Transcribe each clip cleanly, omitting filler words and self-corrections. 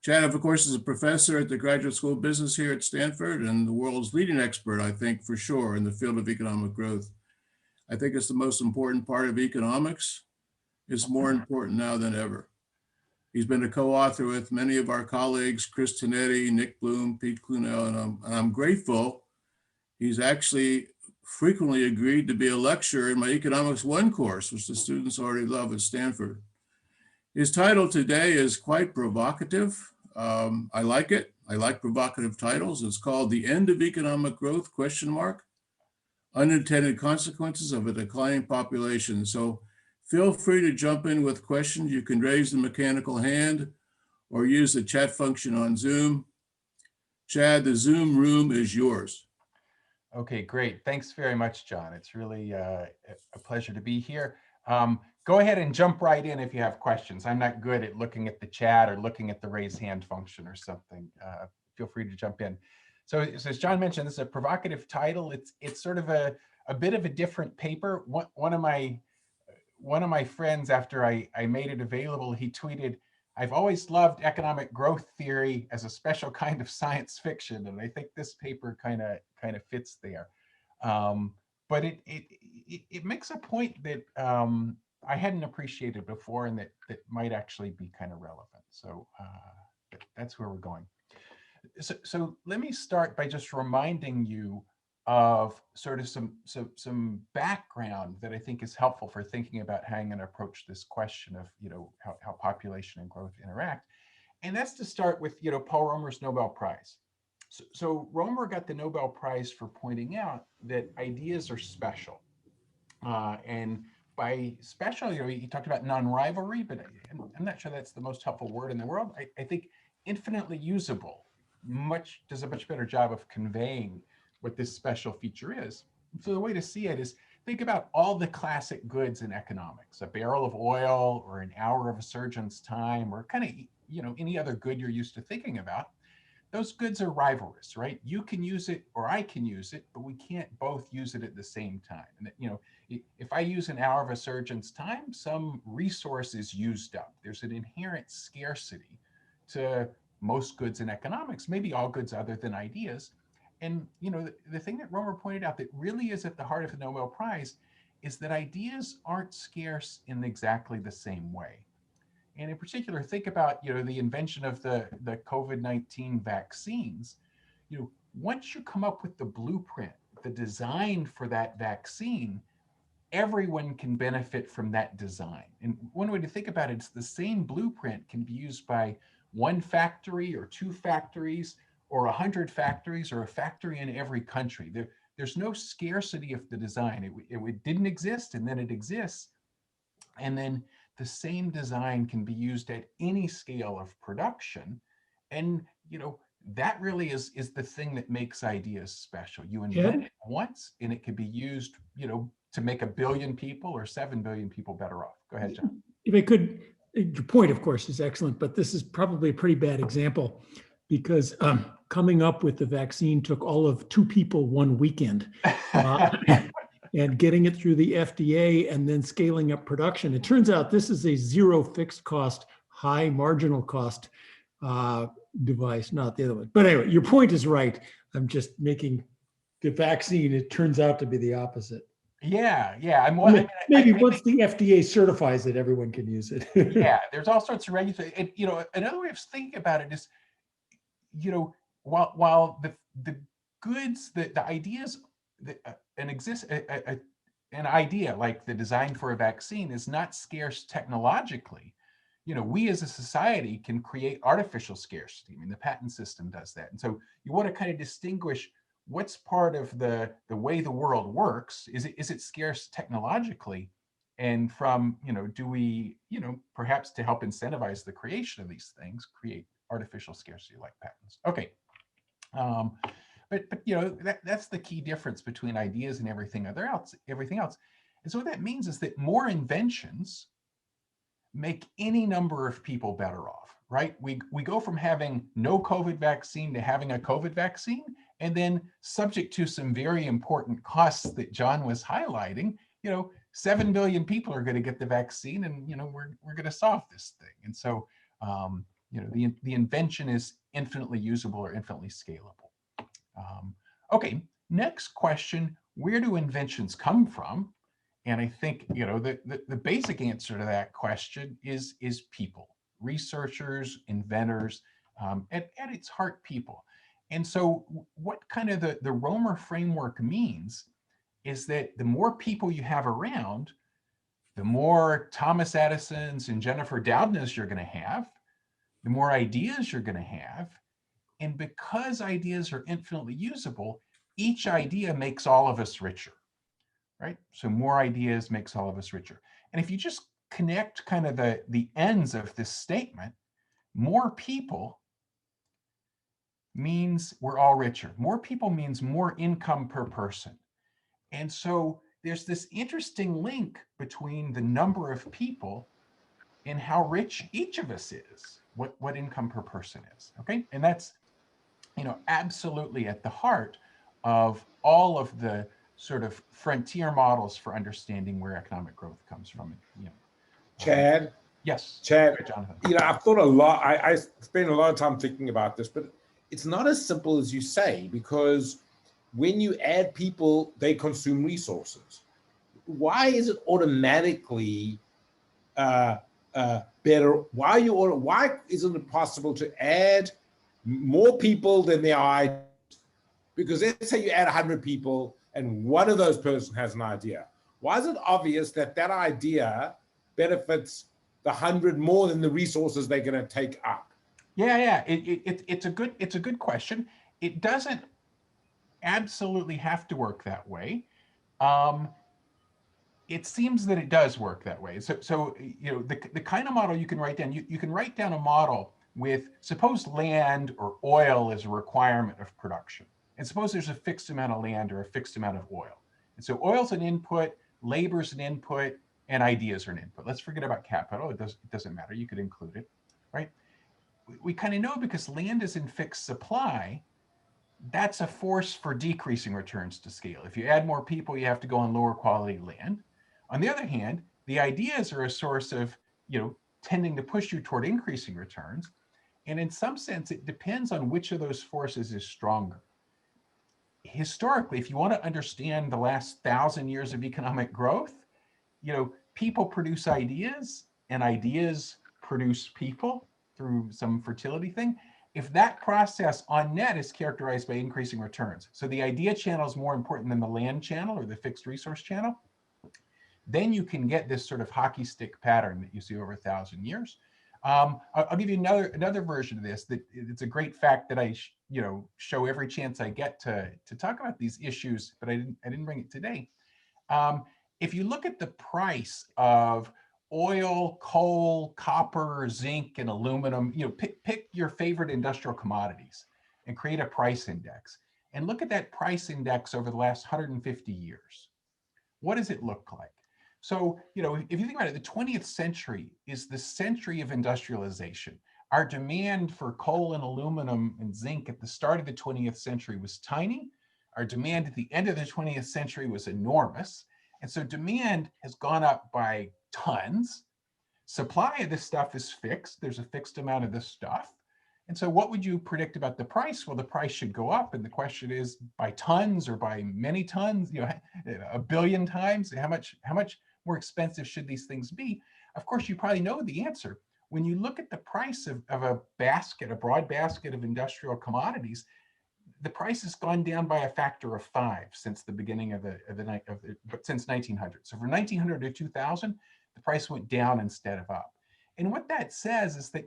Chad, of course, is a professor at the Graduate School of Business here at Stanford and the world's leading expert, I think, for sure, in the field of economic growth. I think it's the most important part of economics. It's more important now than ever. He's been a co-author with many of our colleagues, Chris Tonetti, Nick Bloom, Pete Clunell, and I'm grateful. He's actually frequently agreed to be a lecturer in my Economics 1 course, which the students already love at Stanford. His title today is quite provocative. I like it. I like provocative titles. It's called The End of Economic Growth, ? Unintended Consequences of a Declining Population. So feel free to jump in with questions. You can raise the mechanical hand or use the chat function on Zoom. Chad, the Zoom room is yours. Okay, great. Thanks very much, John. It's really a pleasure to be here. Go ahead and jump right in if you have questions. I'm not good at looking at the chat or looking at the raise hand function or something. Feel free to jump in. So as John mentioned, this is a provocative title. It's sort of a bit of a different paper. One of my friends, after I made it available, he tweeted, "I've always loved economic growth theory as a special kind of science fiction," and I think this paper kind of fits there. But it makes a point that I hadn't appreciated before, and that might actually be kind of relevant. So that's where we're going. So let me start by just reminding you of sort of some background that I think is helpful for thinking about how I'm going to approach this question of how population and growth interact. And that's to start with Paul Romer's Nobel Prize. So Romer got the Nobel Prize for pointing out that ideas are special. And by special, he talked about non-rivalry, but I'm not sure that's the most helpful word in the world. I think infinitely usable does a much better job of conveying what this special feature is. So the way to see it is think about all the classic goods in economics: a barrel of oil, or an hour of a surgeon's time, or kind of any other good you're used to thinking about. Those goods are rivalrous, right? You can use it or I can use it, but we can't both use it at the same time. And if I use an hour of a surgeon's time, some resource is used up. There's an inherent scarcity to most goods in economics, maybe all goods other than ideas. And the thing that Romer pointed out that really is at the heart of the Nobel Prize is that ideas aren't scarce in exactly the same way. And in particular, think about the invention of the COVID-19 vaccines. Once you come up with the blueprint, the design for that vaccine, everyone can benefit from that design. And one way to think about it is the same blueprint can be used by one factory or two factories or 100 factories or a factory in every country. There's no scarcity of the design. It didn't exist, and then it exists. And then the same design can be used at any scale of production. And that really is the thing that makes ideas special. You invent it once, and it can be used to make 1 billion people or 7 billion people better off. Go ahead, John. If I could, your point, of course, is excellent, but this is probably a pretty bad example, because coming up with the vaccine took all of 2 people 1 weekend. And getting it through the FDA and then scaling up production. It turns out this is a 0 fixed cost, high marginal cost device, not the other one. But anyway, your point is right. I'm just making the vaccine, it turns out to be the opposite. Yeah. Maybe once the FDA certifies it, everyone can use it. Yeah, there's all sorts of regulation. And another way of thinking about it is, while the goods, the ideas, an idea like the design for a vaccine is not scarce technologically. We as a society can create artificial scarcity. I mean, the patent system does that. And so you want to kind of distinguish what's part of the way the world works. Is it scarce technologically? And from, do we, perhaps to help incentivize the creation of these things, create artificial scarcity like patents? Okay. But that's the key difference between ideas and everything else. And so what that means is that more inventions make any number of people better off, right? We go from having no COVID vaccine to having a COVID vaccine, and then subject to some very important costs that John was highlighting, 7 billion people are going to get the vaccine, and we're going to solve this thing. And so the invention is infinitely usable or infinitely scalable. Okay, next question, where do inventions come from? And I think, the basic answer to that question is people, researchers, inventors, at its heart, people. And so what kind of the Romer framework means is that the more people you have around, the more Thomas Edisons and Jennifer Doudnas you're going to have, the more ideas you're going to have. And because ideas are infinitely usable, each idea makes all of us richer, right? So more ideas makes all of us richer. And if you just connect kind of the ends of this statement, more people means we're all richer. More people means more income per person. And so there's this interesting link between the number of people and how rich each of us is, what income per person is, okay? And that's, absolutely at the heart of all of the sort of frontier models for understanding where economic growth comes from. Chad? Yes. Chad, Right, Jonathan. I've thought a lot, I spent a lot of time thinking about this, but it's not as simple as you say, because when you add people, they consume resources. Why is it automatically better? Why isn't it possible to add more people than there are? Because let's say you add 100 people and one of those person has an idea. Why is it obvious that that idea benefits the 100 more than the resources they're going to take up? Yeah. It's a good question. It doesn't absolutely have to work that way. It seems that it does work that way. So the kind of model you can write down, you can write down a model with, suppose land or oil is a requirement of production. And suppose there's a fixed amount of land or a fixed amount of oil. And so oil's an input, labor's an input, and ideas are an input. Let's forget about capital. It doesn't matter. You could include it, right? We kind of know because land is in fixed supply, that's a force for decreasing returns to scale. If you add more people, you have to go on lower quality land. On the other hand, the ideas are a source of, tending to push you toward increasing returns. And in some sense, it depends on which of those forces is stronger. Historically, if you want to understand the last 1,000 years of economic growth, people produce ideas and ideas produce people through some fertility thing. If that process on net is characterized by increasing returns, so the idea channel is more important than the land channel or the fixed resource channel, then you can get this sort of hockey stick pattern that you see over 1,000 years. I'll give you another version of this. That it's a great fact that I show every chance I get to talk about these issues, but I didn't bring it today. If you look at the price of oil, coal, copper, zinc, and aluminum, pick your favorite industrial commodities and create a price index, and look at that price index over the last 150 years. What does it look like? So, if you think about it, the 20th century is the century of industrialization. Our demand for coal and aluminum and zinc at the start of the 20th century was tiny. Our demand at the end of the 20th century was enormous. And so demand has gone up by tons. Supply of this stuff is fixed. There's a fixed amount of this stuff. And so what would you predict about the price? Well, the price should go up. And the question is, by tons or by many tons, 1 billion times, how much more expensive should these things be? Of course, you probably know the answer. When you look at the price of a broad basket of industrial commodities, the price has gone down by a factor of 5 since the beginning since 1900. So from 1900 to 2000, the price went down instead of up. And what that says is that,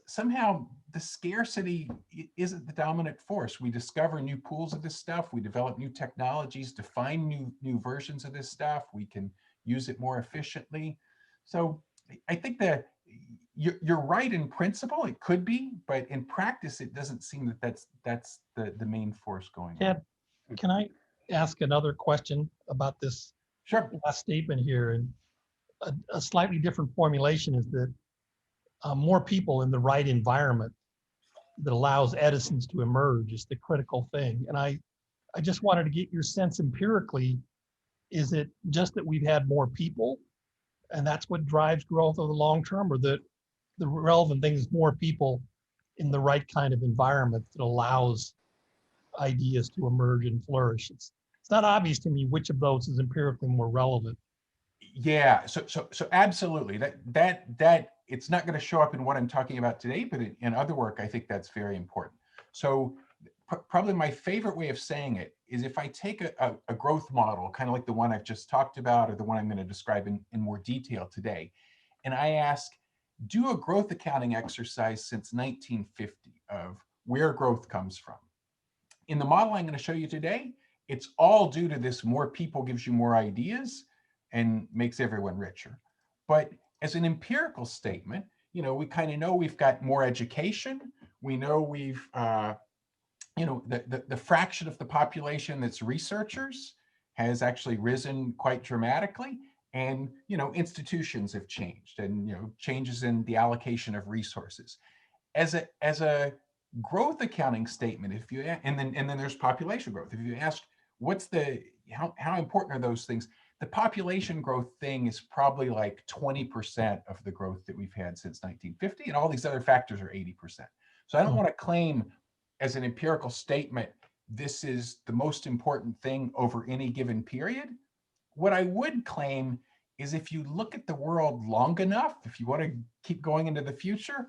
somehow the scarcity isn't the dominant force. We discover new pools of this stuff. We develop new technologies to find new versions of this stuff. We can use it more efficiently. So I think that you're right in principle. It could be, but in practice, it doesn't seem that that's the main force going Chad, can I ask another question about this Sure. last statement here? And a slightly different formulation is that more people in the right environment that allows Edison's to emerge is the critical thing. And I just wanted to get your sense empirically, is it just that we've had more people and that's what drives growth over the long term, or that the relevant thing is more people in the right kind of environment that allows ideas to emerge and flourish. It's not obvious to me which of those is empirically more relevant. Yeah, so absolutely. That it's not going to show up in what I'm talking about today, but in other work, I think that's very important. So probably my favorite way of saying it is if I take a growth model, kind of like the one I've just talked about, or the one I'm going to describe in more detail today, and I ask, do a growth accounting exercise since 1950 of where growth comes from. In the model I'm going to show you today, it's all due to this: more people gives you more ideas and makes everyone richer. But as an empirical statement, we kind of know we've got more education. We know we've, the fraction of the population that's researchers has actually risen quite dramatically. And, institutions have changed, and, changes in the allocation of resources. As a growth accounting statement, and then there's population growth. If you ask how important are those things, the population growth thing is probably like 20% of the growth that we've had since 1950, and all these other factors are 80%. So I don't want to claim as an empirical statement, this is the most important thing over any given period. What I would claim is if you look at the world long enough, if you want to keep going into the future,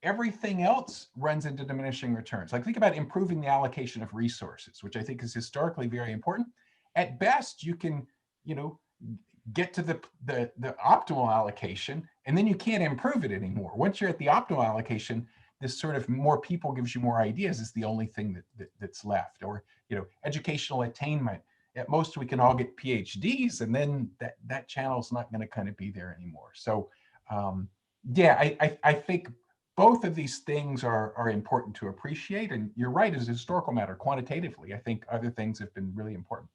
everything else runs into diminishing returns. Like, think about improving the allocation of resources, which I think is historically very important. At best, you can, get to the optimal allocation, and then you can't improve it anymore. Once you're at the optimal allocation, this sort of more people gives you more ideas is the only thing that's left. Or, educational attainment. At most, we can all get PhDs, and then that channel's not going to kind of be there anymore. So, I think both of these things are important to appreciate. And you're right, as a historical matter, quantitatively, I think other things have been really important.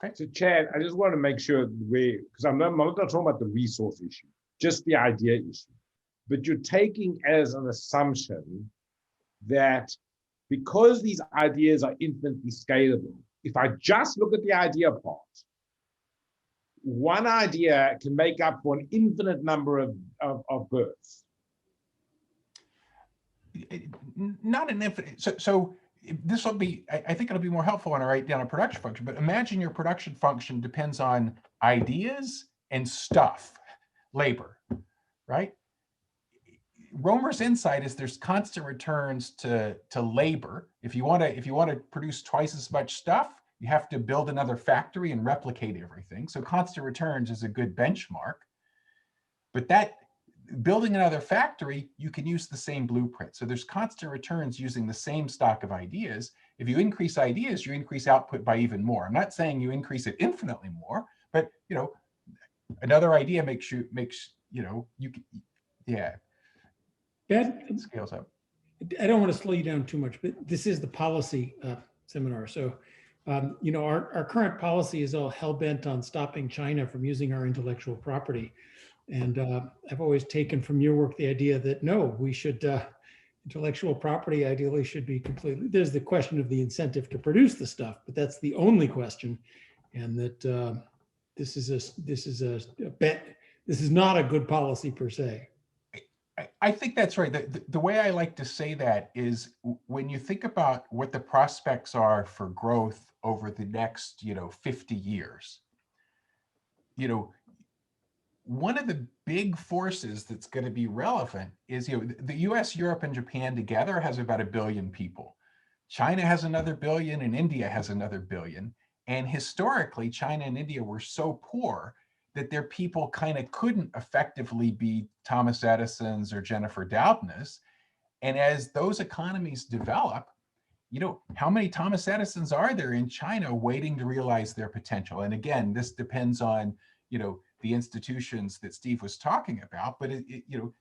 Okay. So Chad, I just want to make sure because I'm not talking about the resource issue, just the idea issue. But you're taking as an assumption that because these ideas are infinitely scalable, if I just look at the idea part, one idea can make up for an infinite number of births. Not an infinite. So this will be, I think it'll be more helpful when I write down a production function, but imagine your production function depends on ideas and stuff, labor, right? Romer's insight is there's constant returns to labor. If you want to produce twice as much stuff, you have to build another factory and replicate everything. So constant returns is a good benchmark. But that building another factory, you can use the same blueprint. So there's constant returns using the same stock of ideas. If you increase ideas, you increase output by even more. I'm not saying you increase it infinitely more, but another idea makes That scales up. I don't want to slow you down too much, but this is the policy seminar. So, our current policy is all hell-bent on stopping China from using our intellectual property. And I've always taken from your work the idea that no, we should, intellectual property ideally should be completely, there's the question of the incentive to produce the stuff, but that's the only question. And that this is not a good policy per se. I think that's right. The way I like to say that is when you think about what the prospects are for growth over the next, 50 years, one of the big forces that's going to be relevant is, the US, Europe, and Japan together has about 1 billion people. China has another 1 billion, and India has another 1 billion. And historically, China and India were so poor that their people kind of couldn't effectively be Thomas Edison's or Jennifer Doudna's. And as those economies develop, how many Thomas Edisons are there in China waiting to realize their potential? And again, this depends on, the institutions that Steve was talking about, but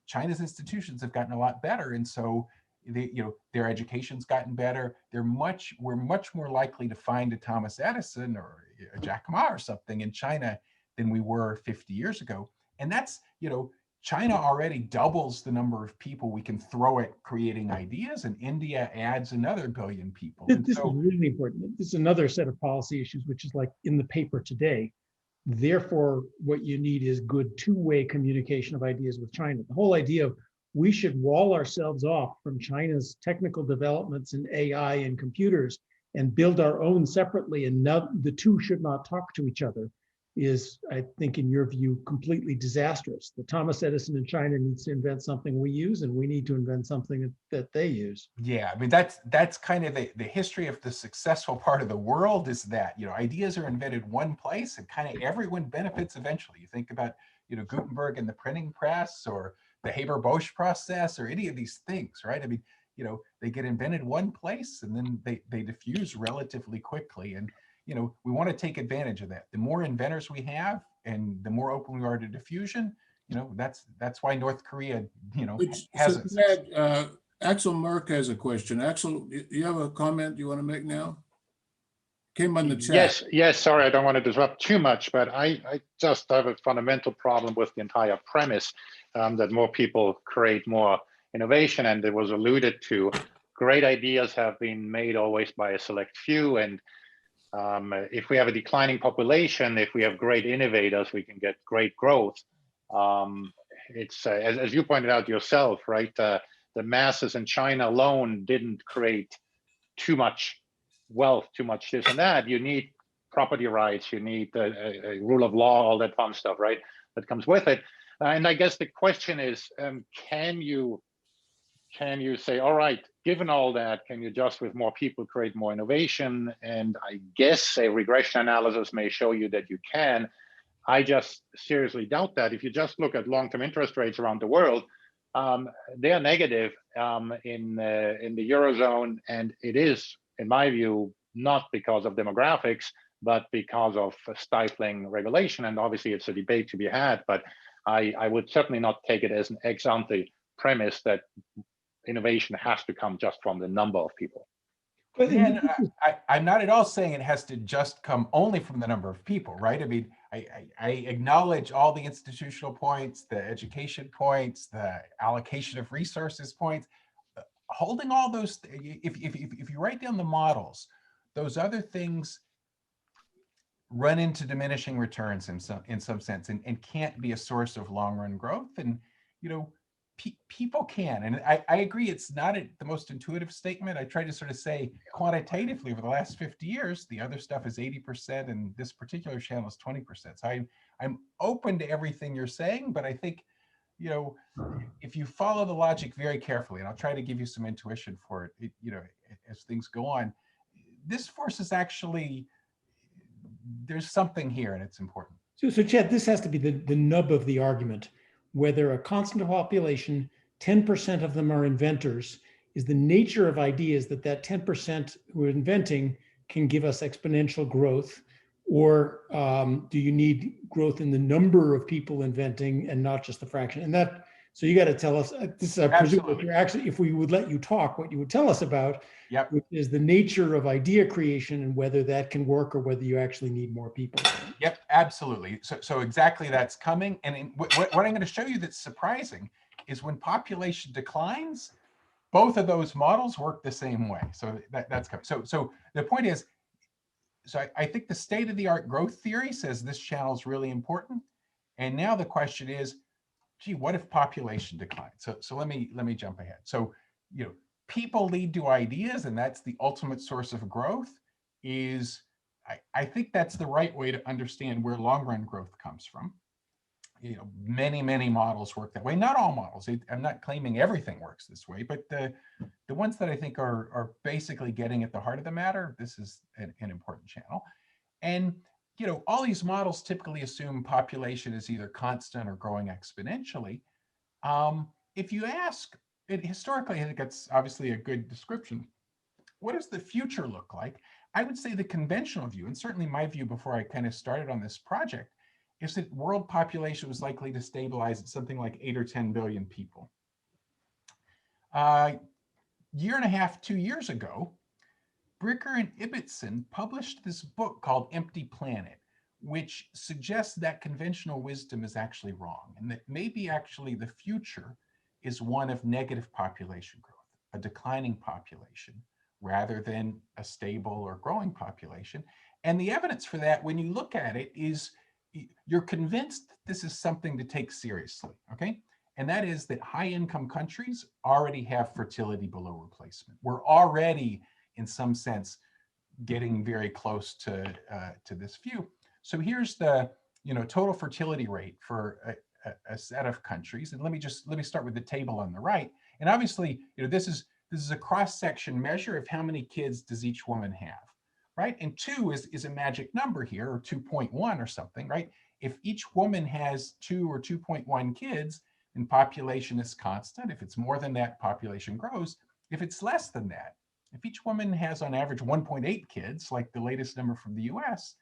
China's institutions have gotten a lot better. And so their education's gotten better. We're much more likely to find a Thomas Edison or a Jack Ma or something in China than we were 50 years ago. And that's, China already doubles the number of people we can throw at creating ideas, and India adds another 1 billion people. This is really important. This is another set of policy issues, which is like in the paper today. Therefore, what you need is good two-way communication of ideas with China. The whole idea of we should wall ourselves off from China's technical developments in AI and computers and build our own separately, and the two should not talk to each other, is, I think, in your view, completely disastrous. The Thomas Edison in China needs to invent something we use, and we need to invent something that they use. Yeah, I mean, that's kind of the history of the successful part of the world, is that, you know, ideas are invented one place and kind of everyone benefits eventually. You think about, you know, Gutenberg and the printing press, or the Haber-Bosch process, or any of these things, right? I mean, you know, they get invented one place and then they diffuse relatively quickly. And, you know, we want to take advantage of that. The more inventors we have and the more open we are to diffusion, you know, that's why North Korea, you know, has so Axel Merck has a question. Axel, do you have a comment you want to make now? Came on the chat. Yes, sorry, I don't want to disrupt too much, but I just have a fundamental problem with the entire premise that more people create more innovation, and it was alluded to. Great ideas have been made always by a select few, and if we have a declining population, if we have great innovators, we can get great growth. It's as you pointed out yourself, right? The masses in China alone didn't create too much wealth, too much this and that. You need property rights, you need a rule of law, all that fun stuff, right? That comes with it. And I guess the question is, can you say, all right, given all that, can you just with more people create more innovation? And I guess a regression analysis may show you that you can. I just seriously doubt that. If you just look at long-term interest rates around the world, they are negative in the Eurozone, and it is, in my view, not because of demographics, but because of stifling regulation. And obviously it's a debate to be had, but I would certainly not take it as an ex ante premise that innovation has to come just from the number of people. Yeah, I'm not at all saying it has to just come only from the number of people, right? I mean, I acknowledge all the institutional points, the education points, the allocation of resources points. Holding all those, if you write down the models, those other things run into diminishing returns in some sense, and can't be a source of long run growth. And, you know, people can, and I agree, it's not the most intuitive statement. I try to sort of say quantitatively over the last 50 years, the other stuff is 80% and this particular channel is 20%. So I'm open to everything you're saying, but I think, you know, if you follow the logic very carefully, and I'll try to give you some intuition for it, you know, as things go on, this force is actually, there's something here and it's important. So Chad, this has to be the nub of the argument. Whether a constant population, 10% of them are inventors, is the nature of ideas that 10% who are inventing can give us exponential growth, or do you need growth in the number of people inventing and not just the fraction? And that, so you got to tell us, this is, I presume, if you're actually, if we would let you talk, what you would tell us about, yep, which is the nature of idea creation and whether that can work or whether you actually need more people. Yep, absolutely. So exactly, that's coming. And what I'm going to show you that's surprising is when population declines, both of those models work the same way. So that's coming. So the point is, so I think the state-of-the-art growth theory says this channel is really important. And now the question is, gee, what if population declines? So let me jump ahead. So, you know, people lead to ideas, and that's the ultimate source of growth. I think that's the right way to understand where long-run growth comes from. You know, many models work that way. Not all models. I'm not claiming everything works this way, but the ones that I think are basically getting at the heart of the matter, this is an important channel. And, you know, all these models typically assume population is either constant or growing exponentially. If you ask, historically, I think that's obviously a good description. What does the future look like? I would say the conventional view, and certainly my view before I kind of started on this project, is that world population was likely to stabilize at something like 8 or 10 billion people. Year and a half, 2 years ago, Bricker and Ibbotson published this book called Empty Planet, which suggests that conventional wisdom is actually wrong, and that maybe actually the future is one of negative population growth, a declining population, rather than a stable or growing population. And the evidence for that, when you look at it, is you're convinced this is something to take seriously, okay? And that is that high income countries already have fertility below replacement. We're already, in some sense, getting very close to this view. So here's the total fertility rate for a set of countries. And let me start with the table on the right. And obviously, this is a cross-section measure of how many kids does each woman have, right? And 2 is a magic number here, or 2.1 or something, right? If each woman has 2 or 2.1 kids, then population is constant. If it's more than that, population grows. If it's less than that, if each woman has on average 1.8 kids, like the latest number from the US,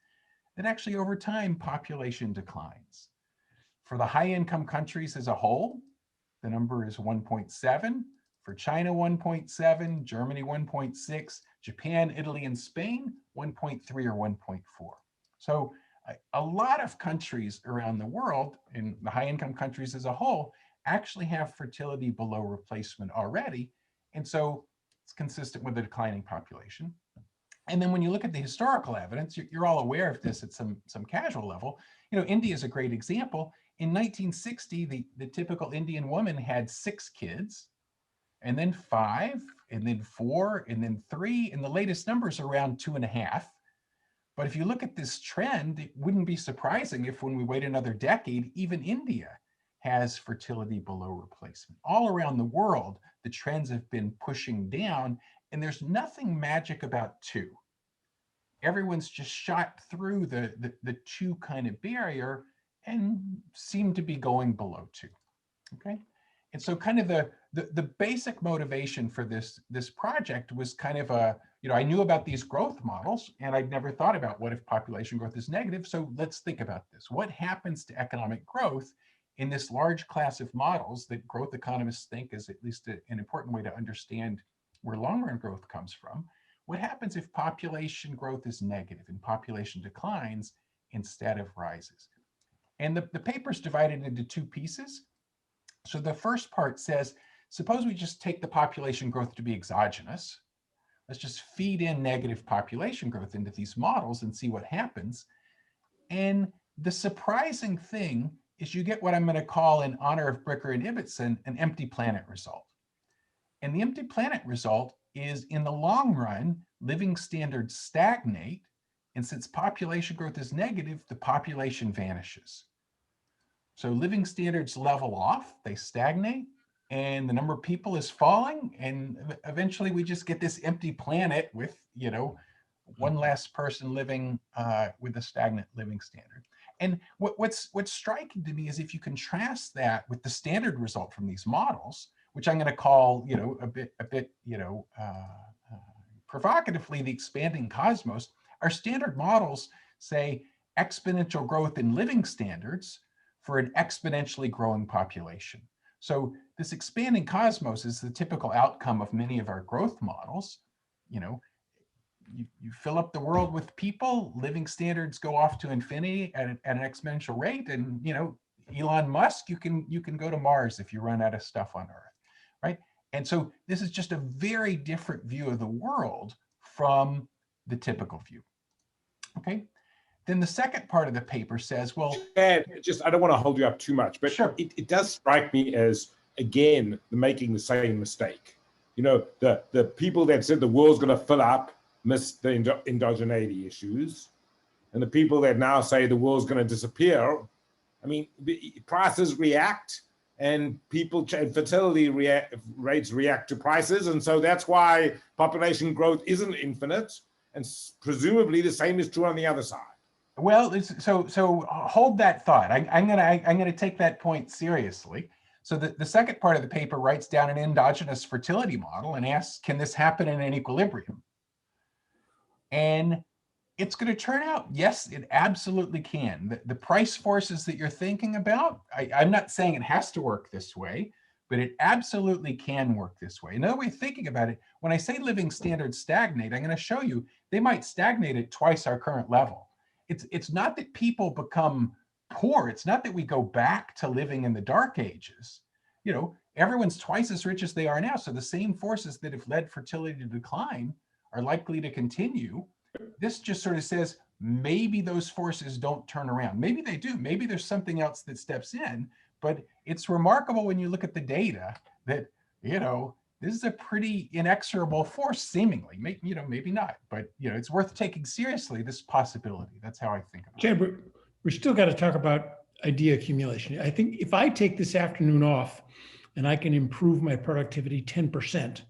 then actually over time, population declines. For the high income countries as a whole, the number is 1.7. For China, 1.7, Germany, 1.6, Japan, Italy, and Spain, 1.3 or 1.4. So a lot of countries around the world, in the high income countries as a whole, actually have fertility below replacement already. And so it's consistent with the declining population. And then when you look at the historical evidence, you're all aware of this at some casual level. India is a great example. In 1960, the typical Indian woman had 6 kids, and then 5, and then 4, and then 3, and the latest numbers are around 2.5. But if you look at this trend, it wouldn't be surprising if when we wait another decade, even India has fertility below replacement. All around the world, the trends have been pushing down, and there's nothing magic about 2. Everyone's just shot through the 2 kind of barrier and seem to be going below 2, okay? And so kind of the basic motivation for this project was kind of I knew about these growth models, and I'd never thought about what if population growth is negative. So let's think about this. What happens to economic growth in this large class of models that growth economists think is at least an important way to understand where long-run growth comes from? What happens if population growth is negative and population declines instead of rises? And the paper's divided into 2 pieces. So the first part says, suppose we just take the population growth to be exogenous. Let's just feed in negative population growth into these models and see what happens. And the surprising thing is you get what I'm going to call, in honor of Bricker and Ibbotson, an empty planet result. And the empty planet result is, in the long run, living standards stagnate. And since population growth is negative, the population vanishes. So living standards level off, they stagnate, and the number of people is falling. And eventually we just get this empty planet with, one less person living with a stagnant living standard. And what's striking to me is if you contrast that with the standard result from these models, which I'm going to call, a bit, provocatively, the expanding cosmos. Our standard models say exponential growth in living standards for an exponentially growing population. So this expanding cosmos is the typical outcome of many of our growth models. You fill up the world with people, living standards go off to infinity at an exponential rate, and Elon Musk, you can go to Mars if you run out of stuff on Earth, right? And so this is just a very different view of the world from the typical view. Okay. Then the second part of the paper says, well, and I don't want to hold you up too much, but sure. it does strike me as, again, making the same mistake. The people that said the world's going to fill up missed the endogeneity issues, and the people that now say the world's going to disappear, prices react, and fertility rates react to prices, and so that's why population growth isn't infinite, and presumably the same is true on the other side. Well, so hold that thought. I'm gonna take that point seriously. So the second part of the paper writes down an endogenous fertility model and asks, can this happen in an equilibrium? And it's going to turn out, yes, it absolutely can. The price forces that you're thinking about, I'm not saying it has to work this way, but it absolutely can work this way. Another way of thinking about it, when I say living standards stagnate, I'm going to show you they might stagnate at twice our current level. It's not that people become poor. It's not that we go back to living in the dark ages. Everyone's twice as rich as they are now. So the same forces that have led fertility to decline are likely to continue. This just sort of says maybe those forces don't turn around. Maybe they do. Maybe there's something else that steps in. But it's remarkable when you look at the data that, this is a pretty inexorable force, seemingly. Maybe not, but it's worth taking seriously, this possibility. That's how I think about it. Chad, we're still got to talk about idea accumulation. I think if I take this afternoon off and I can improve my productivity 10%,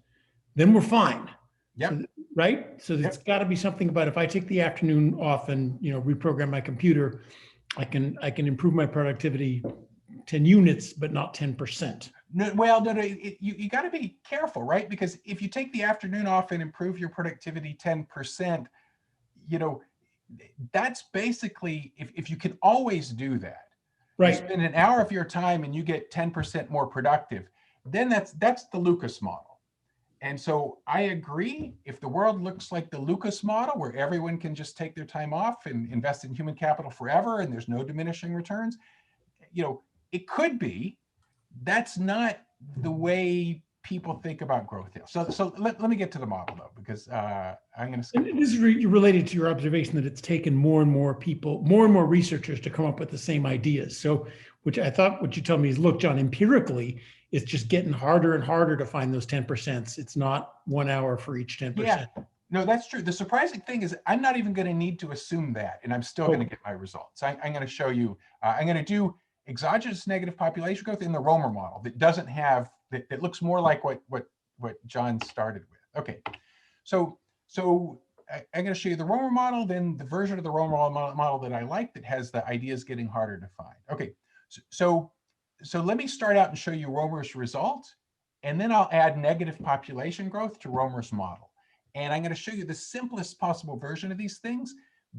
then we're fine. Yep. So, right? So there's got to be something about if I take the afternoon off and reprogram my computer, I can improve my productivity 10 units, but not 10%. No, you got to be careful, right? Because if you take the afternoon off and improve your productivity 10%, that's basically, if you can always do that, right? You spend an hour of your time and you get 10% more productive, then that's the Lucas model. And so I agree, if the world looks like the Lucas model, where everyone can just take their time off and invest in human capital forever and there's no diminishing returns, it could be. That's not the way people think about growth here. So let me get to the model though, because I'm going to. This is related to your observation that it's taken more and more people, more and more researchers to come up with the same ideas. So, which I thought what you told me is, look, John, empirically, it's just getting harder and harder to find those 10%. It's not 1 hour for each 10%. Yeah, no, that's true. The surprising thing is I'm not even going to need to assume that, and I'm still going to get my results. I'm going to show you, I'm going to do exogenous negative population growth in the Romer model that doesn't have, that looks more like what John started with. Okay, so I'm going to show you the Romer model, then the version of the Romer model that I like that has the ideas getting harder to find. Okay, so let me start out and show you Romer's result, and then I'll add negative population growth to Romer's model. And I'm going to show you the simplest possible version of these things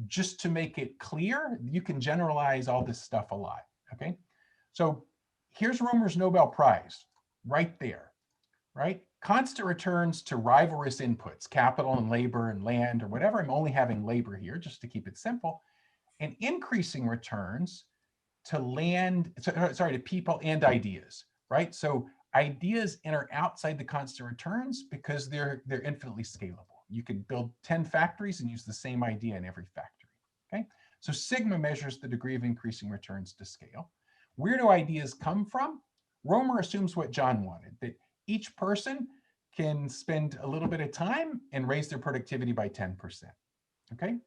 just to make it clear. You can generalize all this stuff a lot. Okay, so here's Romer's Nobel Prize right there, right? Constant returns to rivalrous inputs, capital and labor and land or whatever. I'm only having labor here just to keep it simple. And increasing returns to land, sorry, to people and ideas, right? So ideas enter outside the constant returns because they're infinitely scalable. You could build 10 factories and use the same idea in every factory, okay? So sigma measures the degree of increasing returns to scale. Where do ideas come from? Romer assumes what John wanted, that each person can spend a little bit of time and raise their productivity by 10%, okay?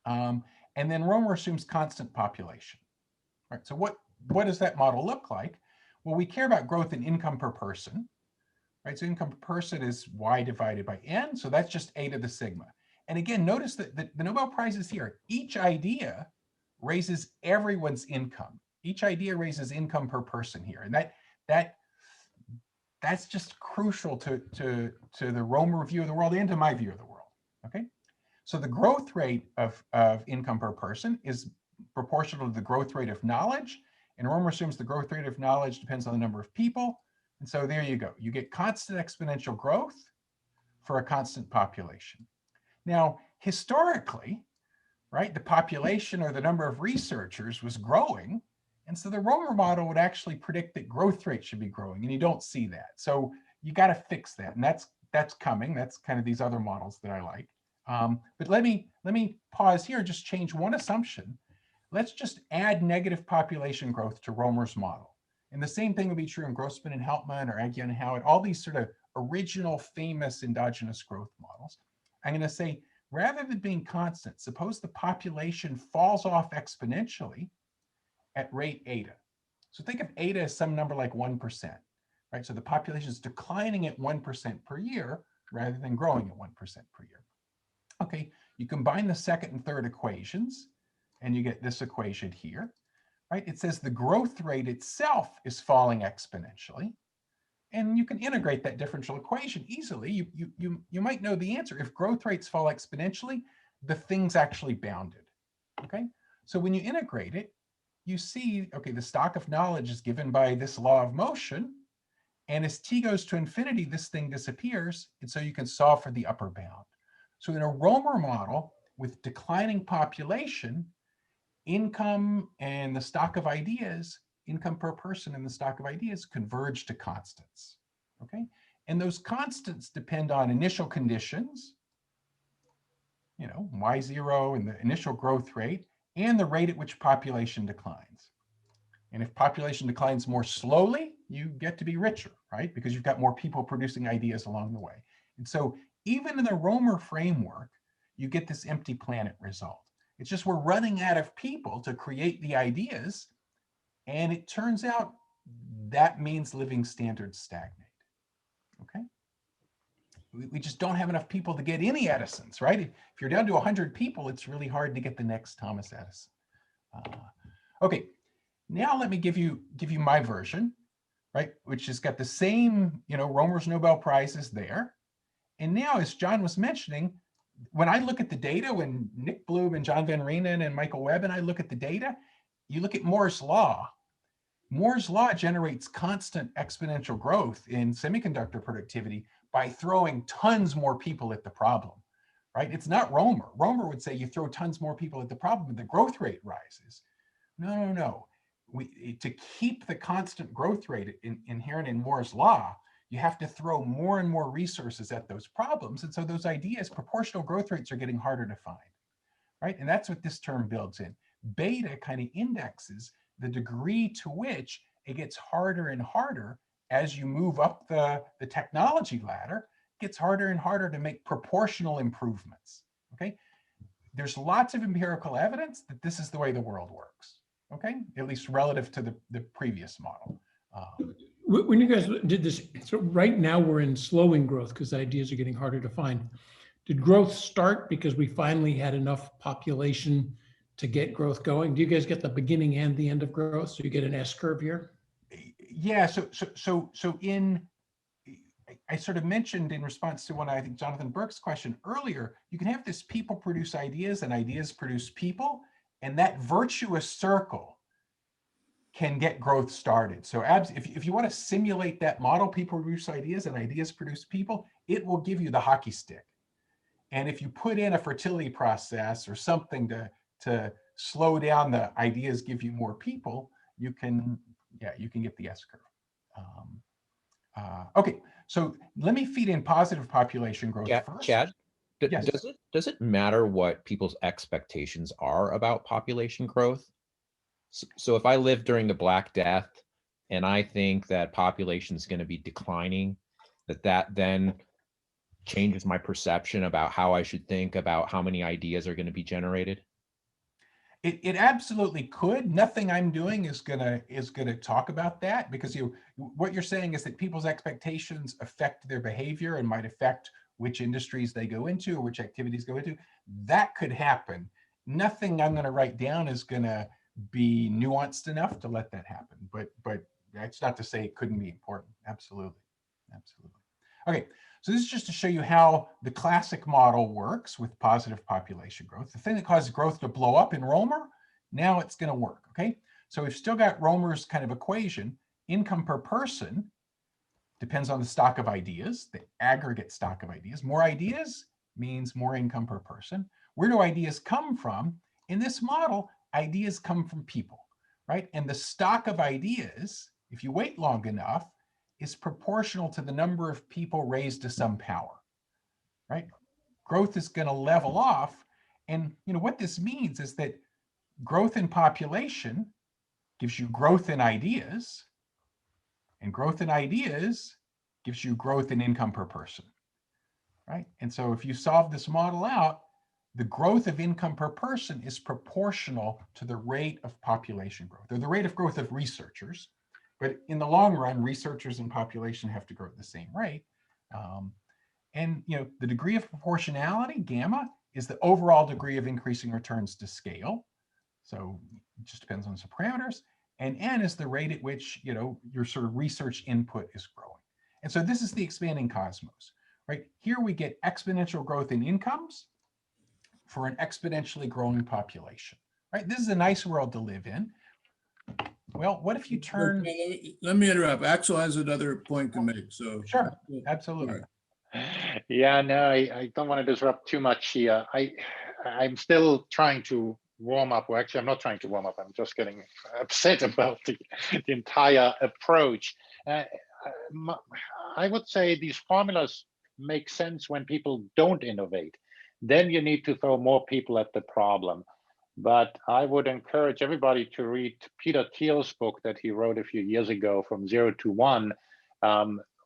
And then Romer assumes constant population. All right, so what does that model look like? Well, we care about growth in income per person, right? So income per person is y divided by n, so that's just a to the sigma. And again, notice that the Nobel Prize is here. Each idea raises everyone's income. Each idea raises income per person here. And that's just crucial to the Romer view of the world and to my view of the world, okay? So the growth rate of income per person is proportional to the growth rate of knowledge. And Romer assumes the growth rate of knowledge depends on the number of people. And so there you go. You get constant exponential growth for a constant population. Now, historically, right, the population or the number of researchers was growing. And so the Romer model would actually predict that growth rate should be growing, and you don't see that. So you got to fix that, and that's coming. That's kind of these other models that I like. But let me pause here, just change one assumption. Let's just add negative population growth to Romer's model. And the same thing would be true in Grossman and Helpman or Aghion and Howitt, all these sort of original famous endogenous growth models. I'm going to say, rather than being constant, suppose the population falls off exponentially at rate eta. So think of eta as some number like 1%, right? So the population is declining at 1% per year rather than growing at 1% per year. Okay, you combine the second and third equations and you get this equation here, right? It says the growth rate itself is falling exponentially, and you can integrate that differential equation easily. You might know the answer. If growth rates fall exponentially, the thing's actually bounded, okay? So when you integrate it, you see, okay, the stock of knowledge is given by this law of motion, and as t goes to infinity, this thing disappears, and so you can solve for the upper bound. So in a Romer model with declining population, income and the stock of ideas, income per person and the stock of ideas converge to constants, okay? And those constants depend on initial conditions, Y0 and the initial growth rate and the rate at which population declines. And if population declines more slowly, you get to be richer, right? Because you've got more people producing ideas along the way. And so even in the Romer framework, you get this empty planet result. It's just we're running out of people to create the ideas. And it turns out that means living standards stagnate, okay? We just don't have enough people to get any Edisons, right? If you're down to 100 people, it's really hard to get the next Thomas Edison. Okay, now let me give you my version, right? Which has got the same, Romer's Nobel Prizes there. And now, as John was mentioning, when I look at the data, when Nick Bloom and John Van Reenen and Michael Webb and I look at the data, you look at Moore's Law. Moore's Law generates constant exponential growth in semiconductor productivity by throwing tons more people at the problem, right? It's not Romer. Romer would say you throw tons more people at the problem and the growth rate rises. No. To keep the constant growth rate inherent in Moore's Law, you have to throw more and more resources at those problems. And so those ideas, proportional growth rates are getting harder to find, right? And that's what this term builds in. Beta kind of indexes the degree to which it gets harder and harder as you move up the technology ladder. It gets harder and harder to make proportional improvements, okay? There's lots of empirical evidence that this is the way the world works, okay? At least relative to the previous model. When you guys did this, so right now we're in slowing growth because ideas are getting harder to find. Did growth start because we finally had enough population to get growth going? Do you guys get the beginning and the end of growth? So you get an S curve here? Yeah, I sort of mentioned in response to one, I think Jonathan Berk's question earlier, you can have this people produce ideas and ideas produce people, and that virtuous circle can get growth started. So if you want to simulate that model, people produce ideas and ideas produce people, it will give you the hockey stick. And if you put in a fertility process or something to slow down the ideas, give you more people, you can get the S curve. Okay, so let me feed in positive population growth first. Chad, Yes. does it matter what people's expectations are about population growth? So if I live during the Black Death and I think that population is going to be declining, that then changes my perception about how I should think about how many ideas are going to be generated? It absolutely could. Nothing I'm doing is gonna talk about that, because what you're saying is that people's expectations affect their behavior and might affect which industries they go into or which activities go into. That could happen. Nothing I'm going to write down is going to be nuanced enough to let that happen. But that's not to say it couldn't be important. Absolutely. Okay, so this is just to show you how the classic model works with positive population growth. The thing that causes growth to blow up in Romer, now it's going to work, okay? So we've still got Romer's kind of equation. Income per person depends on the stock of ideas, the aggregate stock of ideas. More ideas means more income per person. Where do ideas come from? In this model, ideas come from people, right? And the stock of ideas, if you wait long enough, is proportional to the number of people raised to some power, right? Growth is going to level off. And what this means is that growth in population gives you growth in ideas, and growth in ideas gives you growth in income per person, right? And so if you solve this model out, the growth of income per person is proportional to the rate of population growth, or the rate of growth of researchers. But in the long run, researchers and population have to grow at the same rate. And the degree of proportionality, gamma, is the overall degree of increasing returns to scale. So it just depends on some parameters. And n is the rate at which your sort of research input is growing. And so this is the expanding cosmos, right? Here we get exponential growth in incomes for an exponentially growing population, right? This is a nice world to live in. Well, what if you turn? Let me interrupt. Axel has another point to make. So Sure, absolutely. Yeah, no, I don't want to disrupt too much here. I'm still trying to warm up. Well, actually, I'm not trying to warm up. I'm just getting upset about the entire approach. I would say these formulas make sense when people don't innovate. then you need to throw more people at the problem. But I would encourage everybody to read Peter Thiel's book that he wrote a few years ago, From Zero to One,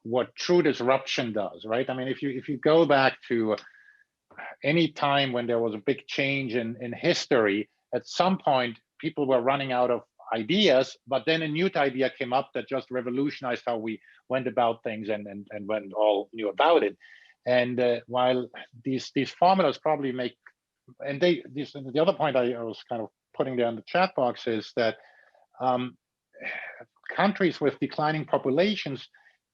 what true disruption does, right? I mean, if you go back to any time when there was a big change in history, at some point people were running out of ideas, but then a new idea came up that just revolutionized how we went about things and when all knew about it. And while these formulas probably make, and the other point I was kind of putting there in the chat box is that countries with declining populations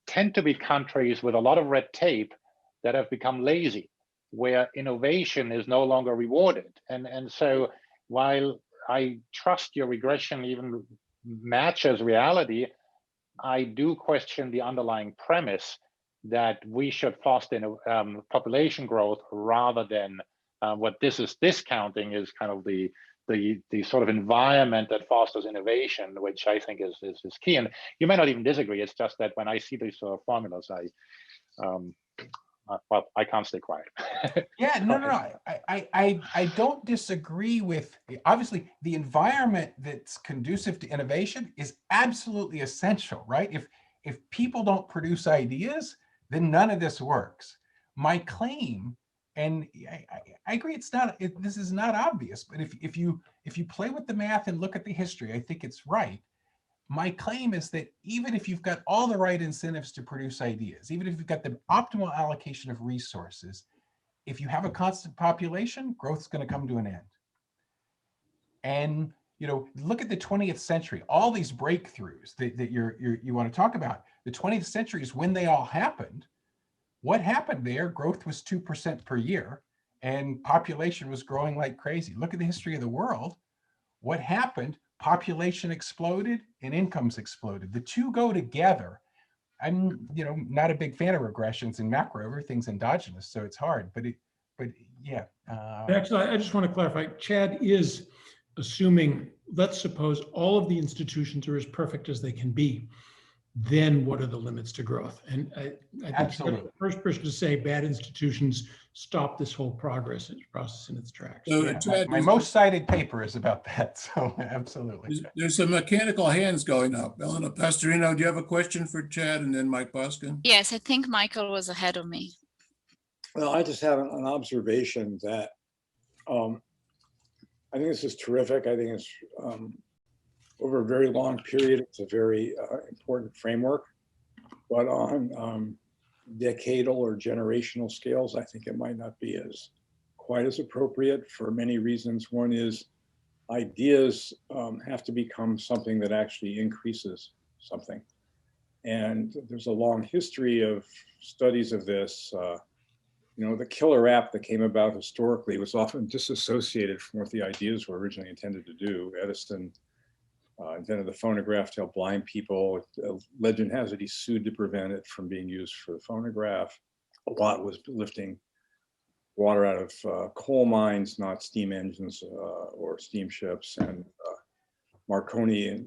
tend to be countries with a lot of red tape that have become lazy, where innovation is no longer rewarded. And so while I trust your regression even matches reality, I do question the underlying premise that we should foster population growth rather than what this is discounting is kind of the sort of environment that fosters innovation, which I think is key. And you may not even disagree. It's just that when I see these sort of formulas, well, I can't stay quiet. Yeah, no. I don't disagree with, obviously, the environment that's conducive to innovation is absolutely essential, right? If people don't produce ideas, then none of this works. My claim, and I agree, this is not obvious, but if you play with the math and look at the history, I think it's right. My claim is that even if you've got all the right incentives to produce ideas, even if you've got the optimal allocation of resources, if you have a constant population, growth is going to come to an end. And look at the 20th century, all these breakthroughs that you want to talk about. The 20th century is when they all happened. What happened there? Growth was 2% per year, and population was growing like crazy. Look at the history of the world. What happened? Population exploded and incomes exploded. The two go together. I'm, not a big fan of regressions in macro. Everything's endogenous, so it's hard. But yeah. Actually, I just want to clarify. Chad is assuming, let's suppose all of the institutions are as perfect as they can be. Then what are the limits to growth? And I think you're the first person to say bad institutions stop this whole process in its tracks. So, Yeah, Chad, my most cited paper is about that. So absolutely. There's some mechanical hands going up. Elena Pastorino, do you have a question for Chad and then Mike Boskin? Yes, I think Michael was ahead of me. Well, I just have an observation that I think this is terrific. I think it's over a very long period, it's a very important framework. But on decadal or generational scales, I think it might not be quite as appropriate for many reasons. One is ideas have to become something that actually increases something. And there's a long history of studies of this. The killer app that came about historically was often disassociated from what the ideas were originally intended to do. Edison invented the phonograph to help blind people. Legend has it he sued to prevent it from being used for the phonograph. A lot was lifting water out of coal mines, not steam engines or steamships. And Marconi's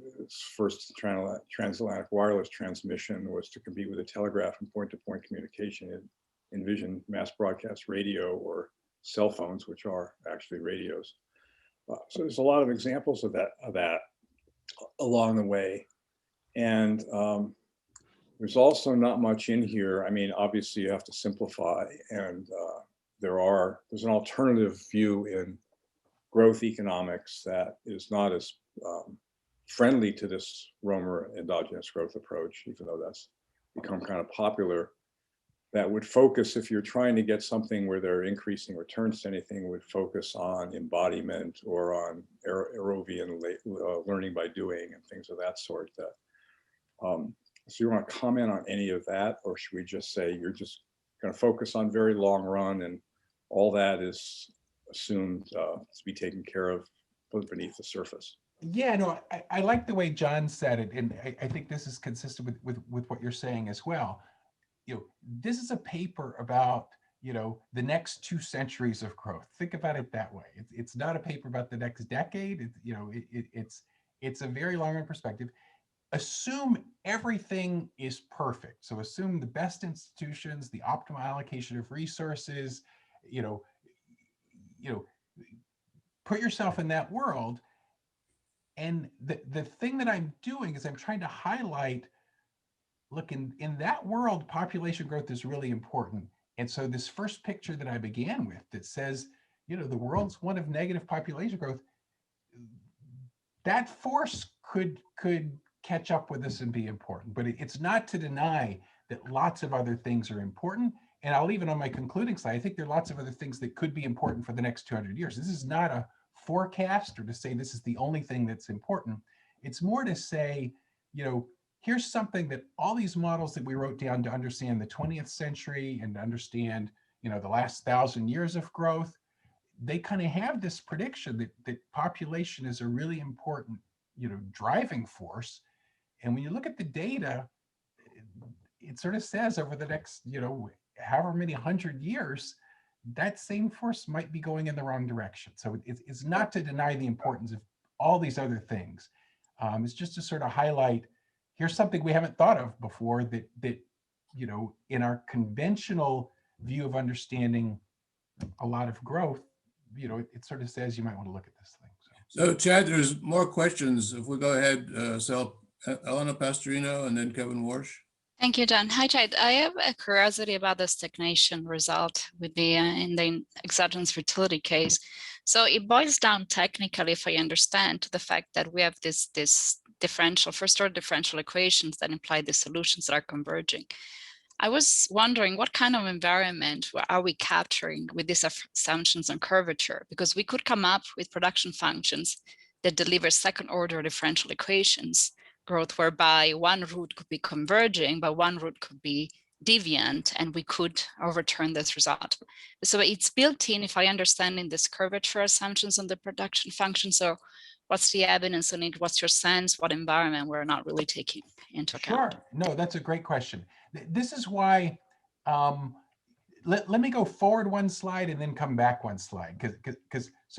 first transatlantic wireless transmission was to compete with the telegraph and point-to-point communication. It envisioned mass broadcast radio or cell phones, which are actually radios. So there's a lot of examples of that along the way. And there's also not much in here. I mean, obviously you have to simplify, and there's an alternative view in growth economics that is not as friendly to this Romer endogenous growth approach, even though that's become kind of popular. That would focus, if you're trying to get something where they're increasing returns to anything, would focus on embodiment or on Aerovian learning by doing and things of that sort. So you want to comment on any of that, or should we just say you're just going to focus on very long run and all that is assumed to be taken care of beneath the surface? Yeah, no, I like the way John said it, and I think this is consistent with what you're saying as well. This is a paper about, the next 2 centuries of growth. Think about it that way. It's not a paper about the next decade. It's a very long run perspective. Assume everything is perfect. So assume the best institutions, the optimal allocation of resources, put yourself in that world. And the thing that I'm doing is I'm trying to highlight, look, in that world, population growth is really important. And so this first picture that I began with that says, the world's one of negative population growth, that force could catch up with us and be important. But it's not to deny that lots of other things are important. And I'll leave it on my concluding slide. I think there are lots of other things that could be important for the next 200 years. This is not a forecast or to say this is the only thing that's important. It's more to say, here's something that all these models that we wrote down to understand the 20th century and to understand, the last 1,000 years of growth, they kind of have this prediction that population is a really important, driving force. And when you look at the data, it sort of says over the next, however many 100 years, that same force might be going in the wrong direction. So it's not to deny the importance of all these other things. It's just to sort of highlight, here's something we haven't thought of before that in our conventional view of understanding a lot of growth, it sort of says you might want to look at this thing. So Chad, there's more questions. If we go ahead, so Elena Pastorino and then Kevin Warsh. Thank you, John. Hi, Chad. I have a curiosity about the stagnation result with the in the exogenous fertility case. So it boils down technically, if I understand, to the fact that we have this differential, first-order differential equations that imply the solutions that are converging. I was wondering what kind of environment are we capturing with these assumptions on curvature? Because we could come up with production functions that deliver second-order differential equations growth, whereby one root could be converging, but one root could be deviant, and we could overturn this result. So it's built in, if I understand, in this curvature assumptions on the production function. So what's the evidence on it? What's your sense? What environment we're not really taking into account? Sure. No, that's a great question. This is why, let me go forward one slide and then come back one slide.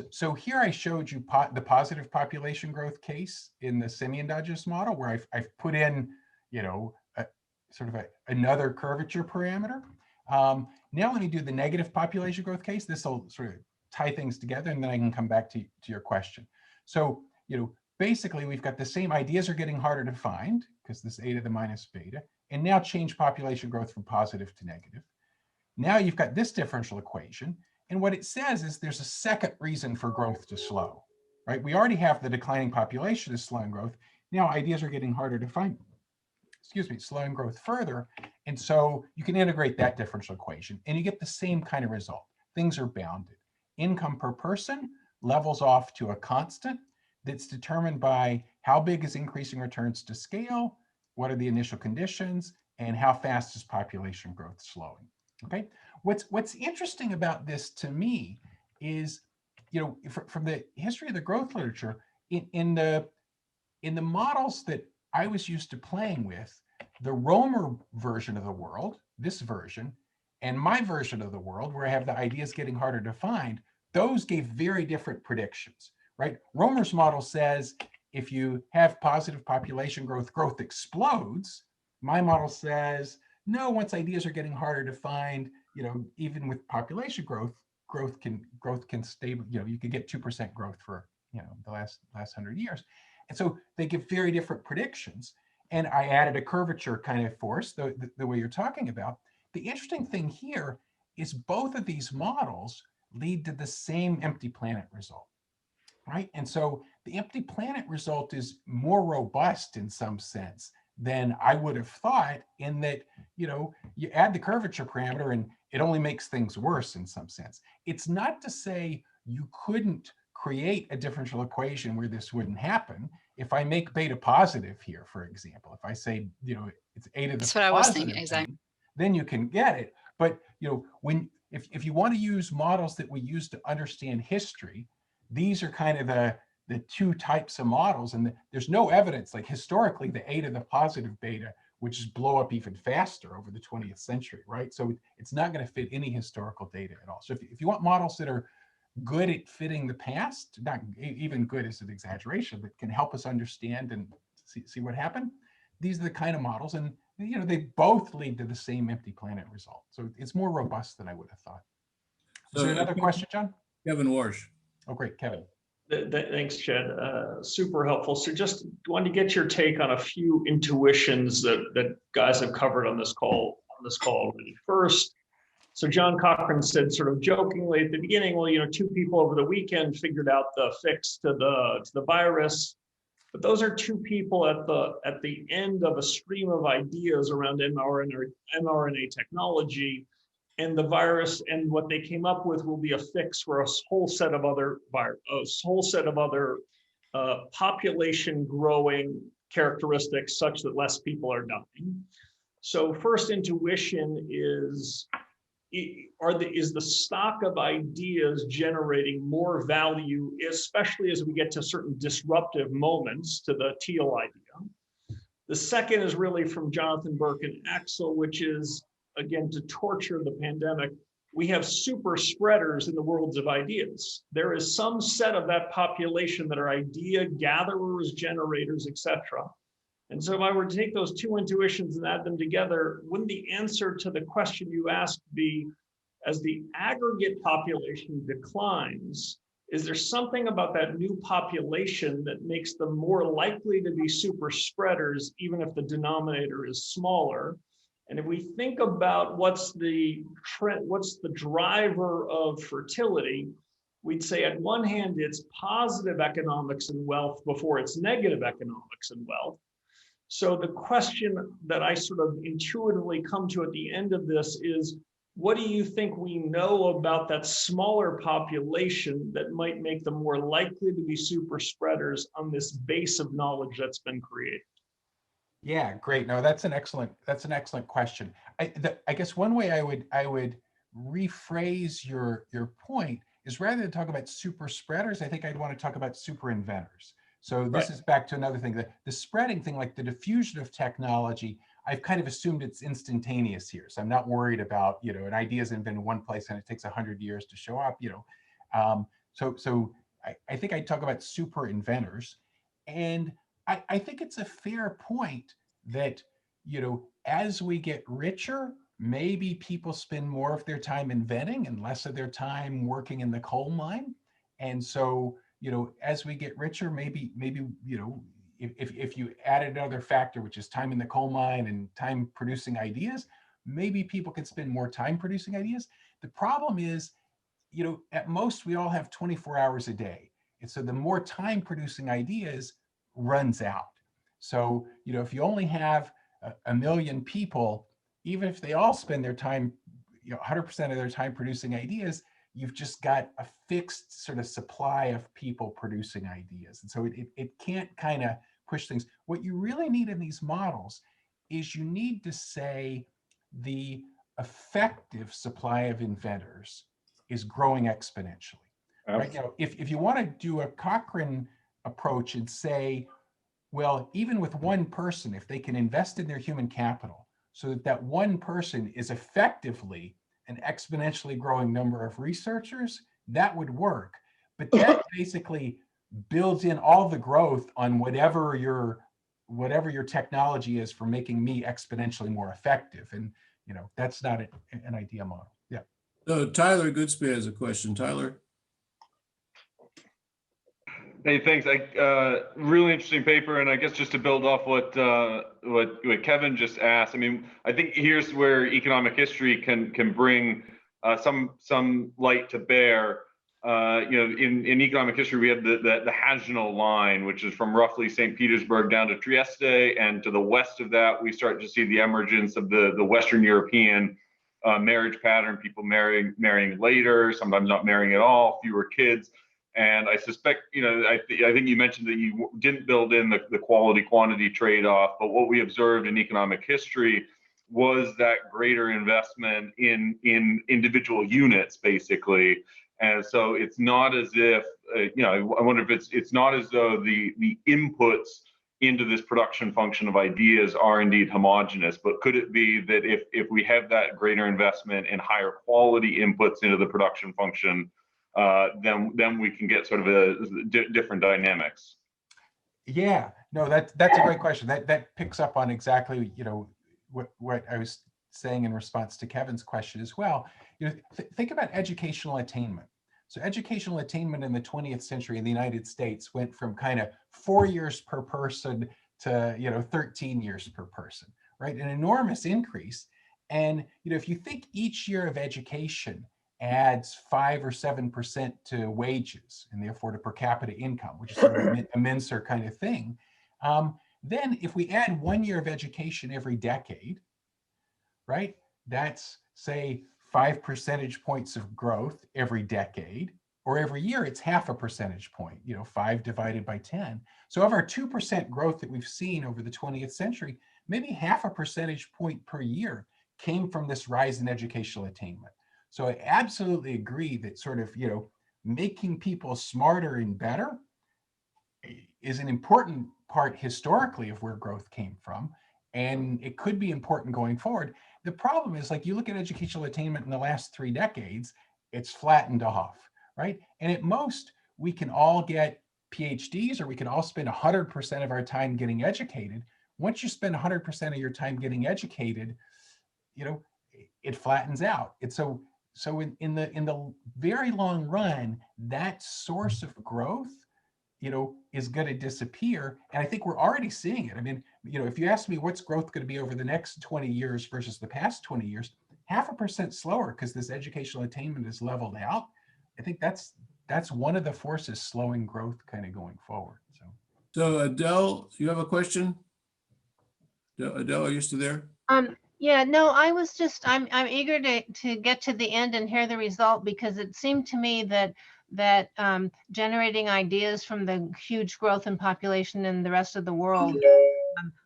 So here I showed you the positive population growth case in the semi-endogenous model where I've put in, another curvature parameter. Now let me do the negative population growth case. This will sort of tie things together and then I can come back to your question. So, basically we've got the same ideas are getting harder to find because this a to the minus beta, and now change population growth from positive to negative. Now you've got this differential equation, and what it says is there's a second reason for growth to slow, right? We already have the declining population is slowing growth. Now ideas are getting harder to find, slowing growth further. And so you can integrate that differential equation and you get the same kind of result. Things are bounded. Income per person levels off to a constant that's determined by how big is increasing returns to scale, what are the initial conditions, and how fast is population growth slowing. Okay, what's interesting about this to me is, from the history of the growth literature, in the models that I was used to playing with, the Romer version of the world, this version, and my version of the world, where I have the ideas getting harder to find, those gave very different predictions, right? Romer's model says if you have positive population growth, growth explodes. My model says, no, once ideas are getting harder to find, even with population growth, growth can stay, you could get 2% growth for, the last 100 years. And so they give very different predictions. And I added a curvature kind of force, the way you're talking about. The interesting thing here is both of these models lead to the same empty planet result, right? And so the empty planet result is more robust in some sense than I would have thought, in that, you add the curvature parameter and it only makes things worse in some sense. It's not to say you couldn't create a differential equation where this wouldn't happen. If I make beta positive here, for example, if I say, it's a to the That's what I was thinking, exactly. Then you can get it. But, if you want to use models that we use to understand history, these are kind of the two types of models, and there's no evidence, like historically, the a to the positive beta would just blow up even faster over the 20th century, right? So it's not going to fit any historical data at all. So if you want models that are good at fitting the past, not even good is an exaggeration, but can help us understand and see what happened, these are the kind of models, and they both lead to the same empty planet result. So it's more robust than I would have thought. Is there another question, John? Kevin Warsh. Oh, great, Kevin. Thanks, Chad. Super helpful. So just wanted to get your take on a few intuitions that guys have covered on this call already. First, so John Cochrane said sort of jokingly at the beginning, well, two people over the weekend figured out the fix to the virus, but those are two people at the end of a stream of ideas around mRNA technology. And the virus and what they came up with will be a fix for a whole set of other population growing characteristics such that less people are dying. So first intuition is the stock of ideas generating more value, especially as we get to certain disruptive moments to the teal idea. The second is really from Jonathan Berk and Axel, which is, again, to torture the pandemic, we have super spreaders in the worlds of ideas. There is some set of that population that are idea gatherers, generators, etc. And so if I were to take those two intuitions and add them together, wouldn't the answer to the question you asked be, as the aggregate population declines, is there something about that new population that makes them more likely to be super spreaders, even if the denominator is smaller? And if we think about what's the driver of fertility, we'd say at one hand, it's positive economics and wealth before it's negative economics and wealth. So the question that I sort of intuitively come to at the end of this is, what do you think we know about that smaller population that might make them more likely to be super spreaders on this base of knowledge that's been created? Yeah, great. No, that's an excellent question. I guess one way I would rephrase your point is, rather than talk about super spreaders, I think I'd want to talk about super inventors. So this is back to another thing, the spreading thing, like the diffusion of technology, I've kind of assumed it's instantaneous here. So I'm not worried about, an idea is invented in one place and it takes 100 years to show up, So I think I'd talk about super inventors. And I think it's a fair point that, as we get richer, maybe people spend more of their time inventing and less of their time working in the coal mine. And so, as we get richer, maybe if you added another factor, which is time in the coal mine and time producing ideas, maybe people can spend more time producing ideas. The problem is, at most we all have 24 hours a day. And so the more time producing ideas runs out. So, if you only have a million people, even if they all spend their time, 100% of their time producing ideas, you've just got a fixed sort of supply of people producing ideas. And so it can't kind of push things. What you really need in these models is you need to say the effective supply of inventors is growing exponentially. Right? If you want to do a Cochrane approach and say, well, even with one person, if they can invest in their human capital so that one person is effectively an exponentially growing number of researchers, that would work. But that basically builds in all the growth on whatever your technology is for making me exponentially more effective. And that's not an idea model. Yeah. So Tyler Goodspeed has a question. Tyler. Hey, thanks. Really interesting paper, and I guess just to build off what Kevin just asked. I mean, I think here's where economic history can bring some light to bear. In economic history, we have the Hagenal line, which is from roughly St. Petersburg down to Trieste, and to the west of that, we start to see the emergence of the Western European marriage pattern. People marrying later, sometimes not marrying at all, fewer kids. And I suspect, I think you mentioned that you didn't build in the quality quantity trade-off, but what we observed in economic history was that greater investment in individual units, basically. And so it's not as if, I wonder if it's not as though the inputs into this production function of ideas are indeed homogeneous, but could it be that if we have that greater investment in higher quality inputs into the production function, then we can get sort of a different dynamics? Yeah, no, that's a great question. That picks up on exactly, what I was saying in response to Kevin's question as well. Think about educational attainment. So educational attainment in the 20th century in the United States went from kind of 4 years per person to 13 years per person, right? An enormous increase. And if you think each year of education adds 5 or 7% to wages and therefore to per capita income, which is sort of a Mincer kind of thing, then if we add 1 year of education every decade, right, that's say 5 percentage points of growth every decade, or every year it's half a percentage point, 5 divided by 10. So of our 2% growth that we've seen over the 20th century, maybe half a percentage point per year came from this rise in educational attainment. So I absolutely agree that sort of, making people smarter and better is an important part historically of where growth came from. And it could be important going forward. The problem is, like, you look at educational attainment in the last 3 decades, it's flattened off, right? And at most, we can all get PhDs, or we can all spend 100% of our time getting educated. Once you spend 100% of your time getting educated, it flattens out. It's so in the very long run, that source of growth, is going to disappear. And I think we're already seeing it. I mean, if you ask me what's growth going to be over the next 20 years versus the past 20 years, 0.5% slower because this educational attainment is leveled out. I think that's one of the forces slowing growth kind of going forward. So Adele, you have a question? Adele, are you still there? Yeah, no, I was just, I'm eager to get to the end and hear the result, because it seemed to me that generating ideas from the huge growth in population in the rest of the world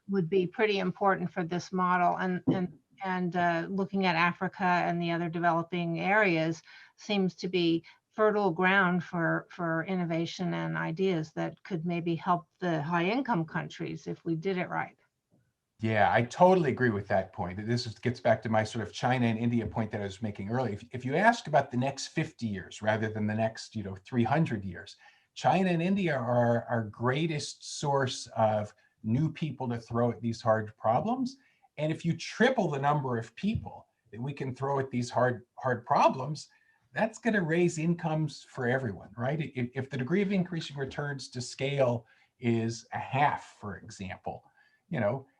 would be pretty important for this model. And looking at Africa and the other developing areas seems to be fertile ground for innovation and ideas that could maybe help the high income countries if we did it right. Yeah, I totally agree with that point. This gets back to my sort of China and India point that I was making earlier. If you ask about the next 50 years rather than the next 300 years, China and India are our greatest source of new people to throw at these hard problems. And if you triple the number of people that we can throw at these hard problems, that's going to raise incomes for everyone, right? If the degree of increasing returns to scale is a half, for example,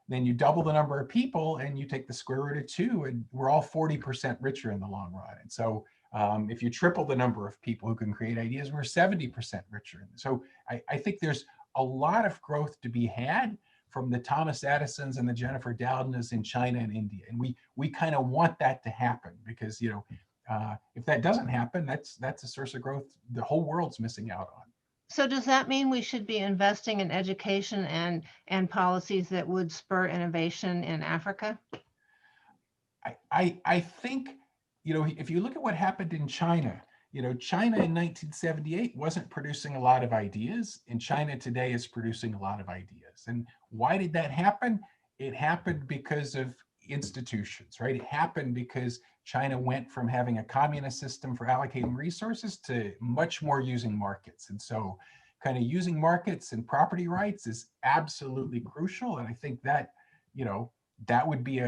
then you double the number of people and you take the square root of 2, and we're all 40% richer in the long run. And so if you triple the number of people who can create ideas, we're 70% richer. So I think there's a lot of growth to be had from the Thomas Edisons and the Jennifer Doudnas in China and India. And we kind of want that to happen, because if that doesn't happen, that's a source of growth the whole world's missing out on. So does that mean we should be investing in education and policies that would spur innovation in Africa? I think, if you look at what happened in China, China in 1978 wasn't producing a lot of ideas, and China today is producing a lot of ideas. And why did that happen? It happened because of institutions, right? It happened because China went from having a communist system for allocating resources to much more using markets. And so kind of using markets and property rights is absolutely crucial. And I think that, that would be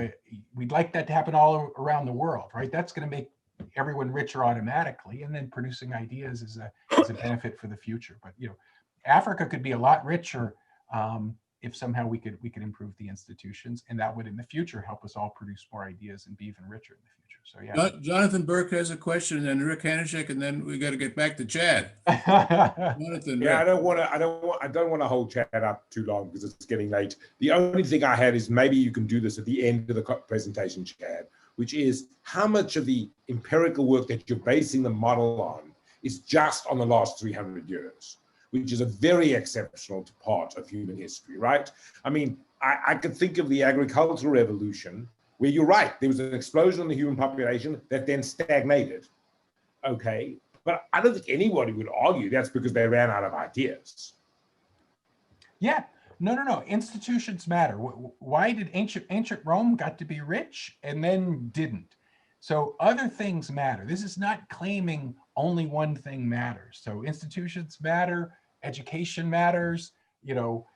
we'd like that to happen all around the world, right? That's going to make everyone richer automatically. And then producing ideas is a benefit for the future. But, Africa could be a lot richer if somehow we could improve the institutions, and that would in the future help us all produce more ideas and be even richer in the future. So yeah. Jonathan Berk has a question, and then Rick Hanushek, and then we got to get back to Chad. Jonathan, yeah, I don't want to hold Chad up too long because it's getting late. The only thing I had is maybe you can do this at the end of the presentation, Chad, which is how much of the empirical work that you're basing the model on is just on the last 300 years. Which is a very exceptional part of human history, right? I mean, I could think of the agricultural revolution, where you're right, there was an explosion in the human population that then stagnated, okay? But I don't think anybody would argue that's because they ran out of ideas. Yeah, no. Institutions matter. Why did ancient Rome got to be rich and then didn't? So other things matter. This is not claiming only one thing matters. So institutions matter, education matters,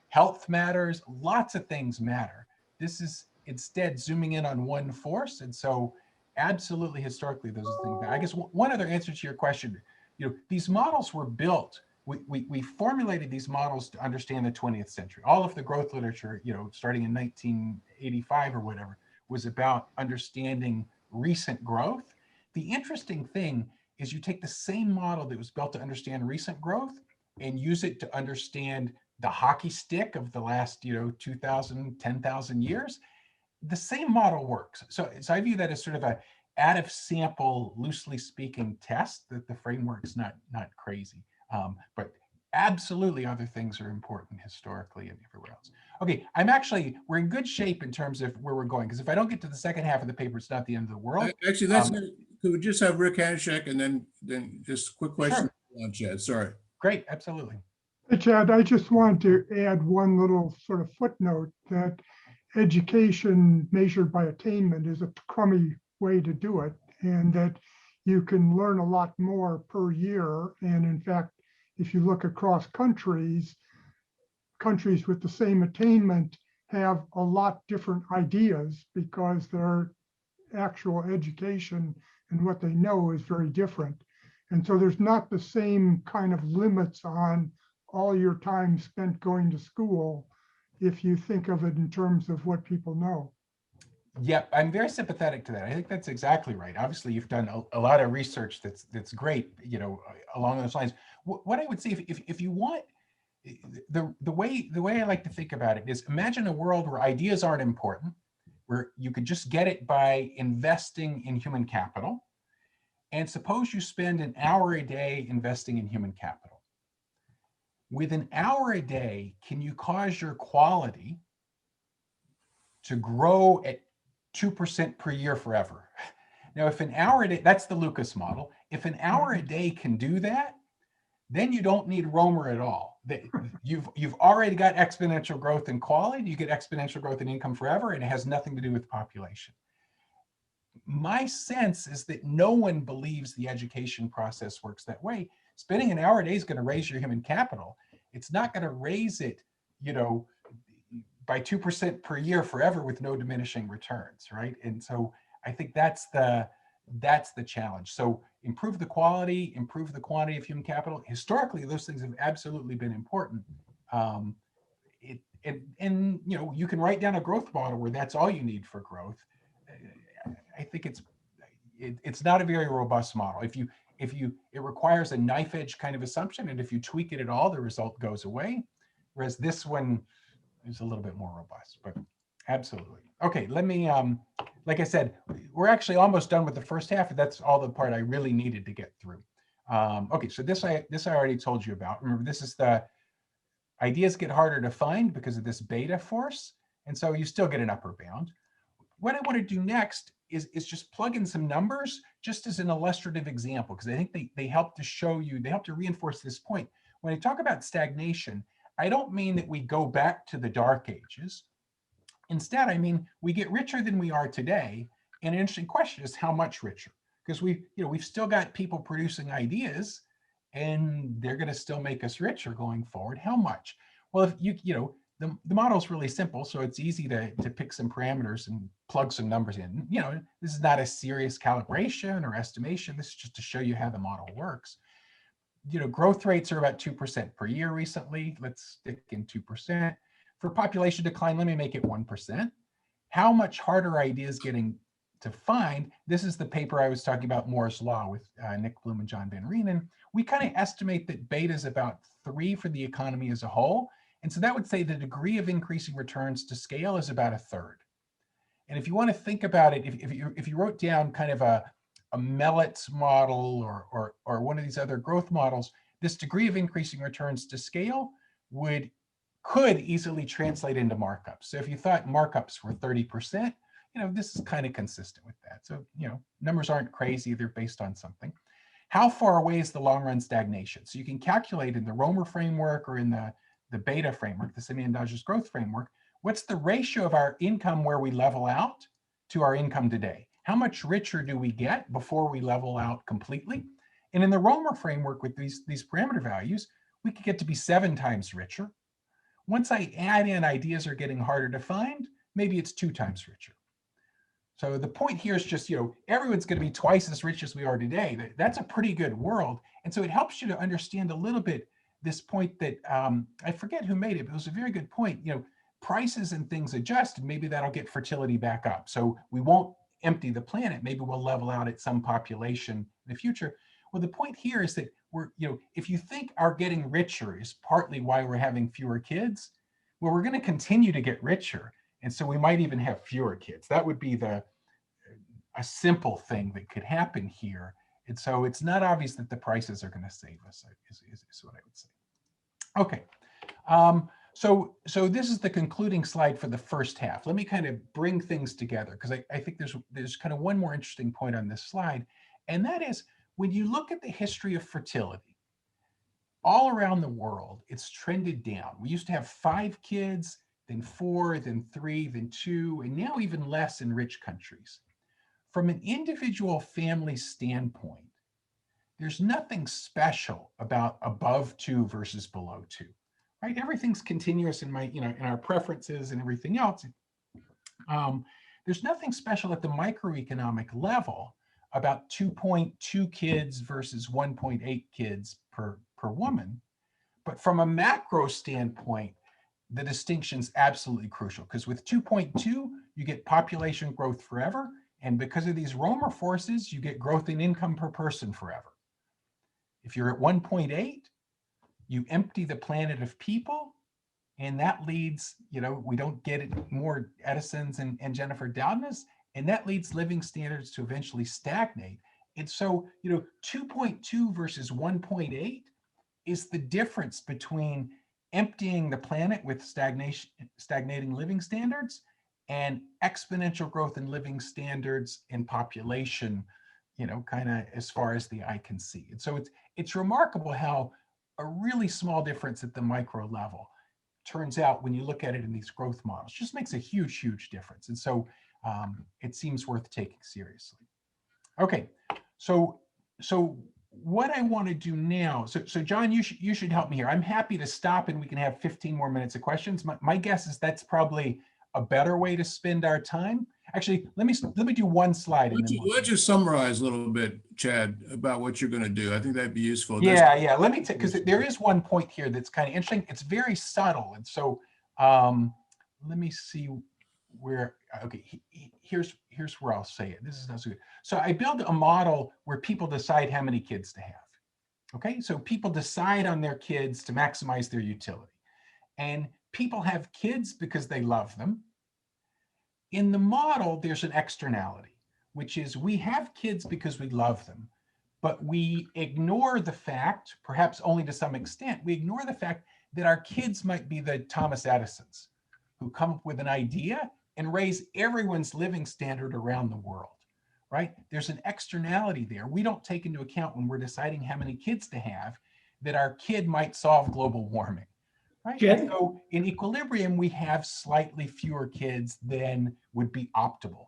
health matters, lots of things matter. This is instead zooming in on one force. And so absolutely historically, those are things. I guess one other answer to your question, these models were built. We formulated these models to understand the 20th century. All of the growth literature, starting in 1985 or whatever, was about understanding recent growth. The interesting thing is you take the same model that was built to understand recent growth and use it to understand the hockey stick of the last, 2,000, 10,000 years. The same model works. So I view that as sort of a out of sample, loosely speaking, test that the framework's not crazy. But absolutely other things are important historically and everywhere else. Okay, we're in good shape in terms of where we're going, because if I don't get to the second half of the paper, it's not the end of the world. Actually, could we just have Rick Hanushek and then just a quick question on Chad? Sorry. Great, absolutely. Hey, Chad, I just wanted to add one little sort of footnote that education measured by attainment is a crummy way to do it, and that you can learn a lot more per year. And in fact, if you look across countries with the same attainment have a lot different ideas because their actual education and what they know is very different. And so there's not the same kind of limits on all your time spent going to school if you think of it in terms of what people know. Yep, I'm very sympathetic to that. I think that's exactly right. Obviously, you've done a lot of research that's great, along those lines. What I would say, if you want, the way I like to think about it is, imagine a world where ideas aren't important, where you could just get it by investing in human capital. And suppose you spend an hour a day investing in human capital. With an hour a day, can you cause your quality to grow at 2% per year forever? Now, if an hour a day, that's the Lucas model. If an hour a day can do that, then you don't need Romer at all. You've already got exponential growth in quality, you get exponential growth in income forever, and it has nothing to do with population. My sense is that no one believes the education process works that way. Spending an hour a day is going to raise your human capital. It's not going to raise it, by 2% per year forever with no diminishing returns, right? And so I think that's the challenge. So improve the quality, improve the quantity of human capital. Historically, those things have absolutely been important. You can write down a growth model where that's all you need for growth. I think it's not a very robust model. It requires a knife edge kind of assumption, and if you tweak it at all, the result goes away. Whereas this one is a little bit more robust, but absolutely. Okay, let me, like I said, we're actually almost done with the first half, and that's all the part I really needed to get through. Okay, so this I already told you about. Remember, this is the ideas get harder to find because of this beta force, and so you still get an upper bound. What I want to do next is just plug in some numbers just as an illustrative example, because I think they help to show you, they help to reinforce this point. When I talk about stagnation, I don't mean that we go back to the dark ages. Instead, I mean, we get richer than we are today. And an interesting question is how much richer? Because we've still got people producing ideas and they're going to still make us richer going forward. How much? Well, if the model is really simple, so it's easy to pick some parameters and plug some numbers in. This is not a serious calibration or estimation. This is just to show you how the model works. Growth rates are about 2% per year recently. Let's stick in 2%. For population decline, let me make it 1%. How much harder are ideas getting to find? This is the paper I was talking about, Moore's Law, with Nick Bloom and John Van Reenen. We kind of estimate that beta is about 3 for the economy as a whole. And so that would say the degree of increasing returns to scale is about 1/3. And if you want to think about it, if you wrote down kind of a Mellett's model or one of these other growth models, this degree of increasing returns to scale could easily translate into markups. So if you thought markups were 30%, this is kind of consistent with that. So, numbers aren't crazy, they're based on something. How far away is the long run stagnation? So you can calculate in the Romer framework or in the beta framework, the semi-endogenous growth framework, what's the ratio of our income where we level out to our income today? How much richer do we get before we level out completely? And in the Romer framework with these parameter values, we could get to be 7 times richer. Once I add in ideas are getting harder to find, maybe it's 2 times richer. So the point here is just, everyone's going to be twice as rich as we are today. That's a pretty good world. And so it helps you to understand a little bit this point that I forget who made it, but it was a very good point. Prices and things adjust, and maybe that'll get fertility back up. So we won't empty the planet. Maybe we'll level out at some population in the future. Well, the point here is that if you think our getting richer is partly why we're having fewer kids, well, we're going to continue to get richer. And so we might even have fewer kids. That would be a simple thing that could happen here. And so it's not obvious that the prices are going to save us, is what I would say. Okay. So this is the concluding slide for the first half. Let me kind of bring things together, because I think there's kind of one more interesting point on this slide. And that is, when you look at the history of fertility, all around the world, it's trended down. We used to have 5 kids, then 4, then 3, then 2, and now even less in rich countries. From an individual family standpoint, there's nothing special about above 2 versus below 2, right? Everything's continuous in in our preferences and everything else. There's nothing special at the microeconomic level about 2.2 kids versus 1.8 kids per woman. But from a macro standpoint, the distinction's absolutely crucial, because with 2.2, you get population growth forever. And because of these Romer forces, you get growth in income per person forever. If you're at 1.8, you empty the planet of people, and that leads, we don't get more Edisons and Jennifer Doudnas, and that leads living standards to eventually stagnate. And so, 2.2 versus 1.8 is the difference between emptying the planet with stagnating living standards and exponential growth in living standards and population, kind of as far as the eye can see. And so it's remarkable how a really small difference at the micro level turns out, when you look at it in these growth models, just makes a huge, huge difference. And so it seems worth taking seriously. Okay, so what I want to do now, so John, you should help me here. I'm happy to stop and we can have 15 more minutes of questions. My guess is that's probably a better way to spend our time. Actually, let me do one slide. Why don't you summarize a little bit, Chad, about what you're going to do? I think that'd be useful. Yeah. Let me take, because there is one point here that's kind of interesting. It's very subtle, and so let me see where. Okay, here's where I'll say it. This is not so good. So I build a model where people decide how many kids to have. Okay, so people decide on their kids to maximize their utility, and people have kids because they love them. In the model, there's an externality, which is we have kids because we love them, but we ignore the fact, perhaps only to some extent, we ignore the fact that our kids might be the Thomas Edisons who come up with an idea and raise everyone's living standard around the world, right? There's an externality there. We don't take into account when we're deciding how many kids to have that our kid might solve global warming. Right? And so in equilibrium, we have slightly fewer kids than would be optimal.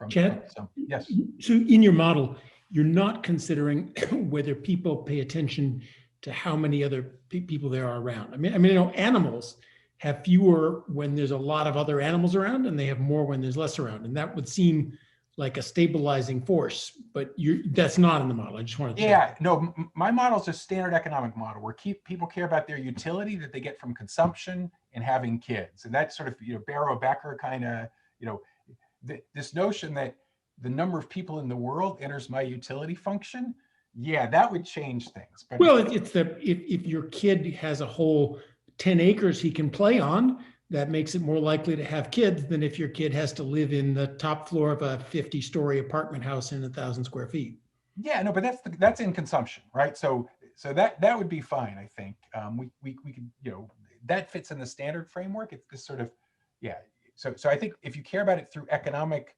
Yes. So in your model, you're not considering whether people pay attention to how many other people there are around. I mean, animals have fewer when there's a lot of other animals around, and they have more when there's less around. And that would seem like a stabilizing force, but that's not in the model. I just wanted to say. No, my model is a standard economic model where people care about their utility that they get from consumption and having kids. And that's sort of, Barrow-Becker kind of, this notion that the number of people in the world enters my utility function. Yeah, that would change things. But well, if your kid has a whole 10 acres he can play on, that makes it more likely to have kids than if your kid has to live in the top floor of a 50-story apartment house in 1,000 square feet. Yeah, no, but that's in consumption, right? So that would be fine, I think. We could, that fits in the standard framework. It's this sort of, yeah. So I think if you care about it through economic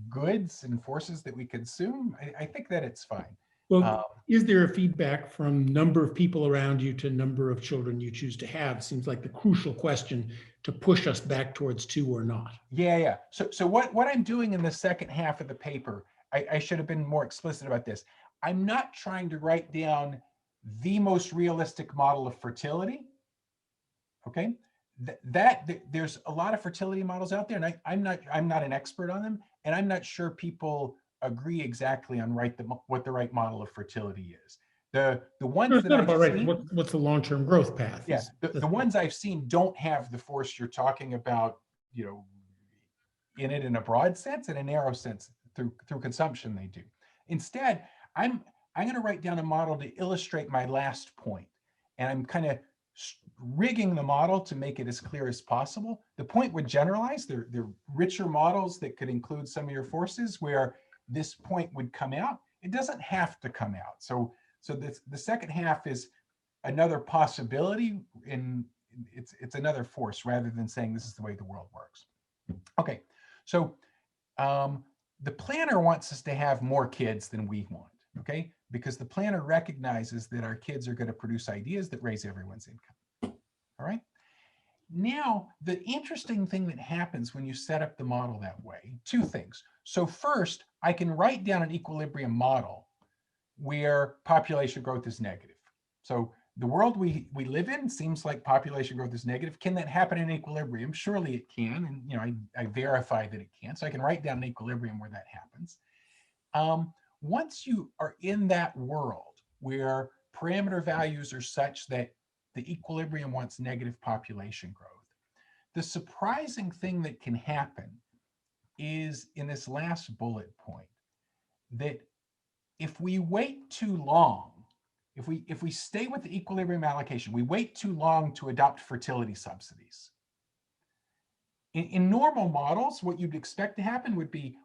goods and forces that we consume, I think that it's fine. Well, is there a feedback from number of people around you to number of children you choose to have? Seems like the crucial question to push us back towards 2 or not. Yeah. So what I'm doing in the second half of the paper, I should have been more explicit about this. I'm not trying to write down the most realistic model of fertility. Okay, there's a lot of fertility models out there, and I'm not an expert on them. and I'm not sure people agree exactly on what the right model of fertility is. The ones No, it's that not I've about right. seen, What's the long-term growth path? yeah, the ones I've seen don't have the force you're talking about, you know, in it in a broad sense. In a narrow sense, through consumption they do. Instead, I'm going to write down a model to illustrate my last point, and I'm kind of rigging the model to make it as clear as possible. The point would generalize. They're richer models that could include some of your forces where this point would come out. It doesn't have to come out. So the second half is another possibility, in it's another force rather than saying this is the way the world works. Okay, so the planner wants us to have more kids than we want, okay? Because the planner recognizes that our kids are going to produce ideas that raise everyone's income, all right? Now, the interesting thing that happens when you set up the model that way, two things. So first, I can write down an equilibrium model where population growth is negative. So the world we live in seems like population growth is negative. Can that happen in equilibrium? Surely it can. And you know, I verify that it can. So I can write down an equilibrium where that happens. Once you are in that world where parameter values are such that the equilibrium wants negative population growth, the surprising thing that can happen is in this last bullet point, that if we wait too long, if we stay with the equilibrium allocation, we wait too long to adopt fertility subsidies. In normal models, what you'd expect to happen would be,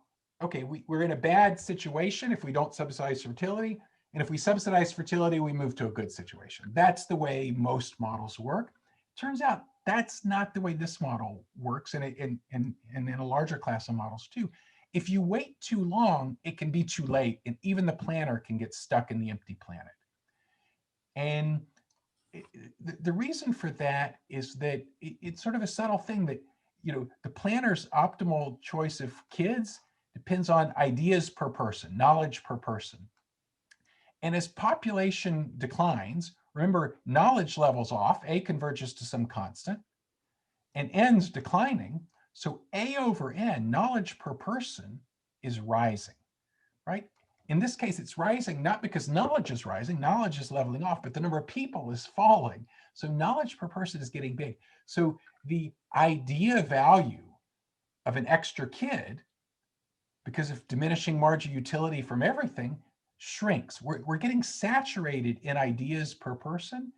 okay, we're in a bad situation if we don't subsidize fertility. And if we subsidize fertility, we move to a good situation. That's the way most models work. Turns out that's not the way this model works, and in a larger class of models too. If you wait too long, it can be too late, and even the planner can get stuck in the empty planet. And the reason for that is that it's sort of a subtle thing that, you know, the planner's optimal choice of kids depends on ideas per person, knowledge per person. And as population declines, remember, knowledge levels off, A converges to some constant, and N's declining. So A over N, knowledge per person, is rising, right? In this case, it's rising not because knowledge is rising, knowledge is leveling off, but the number of people is falling. So knowledge per person is getting big. So the idea value of an extra kid, because of diminishing marginal utility from everything, shrinks. We're getting saturated in ideas per person.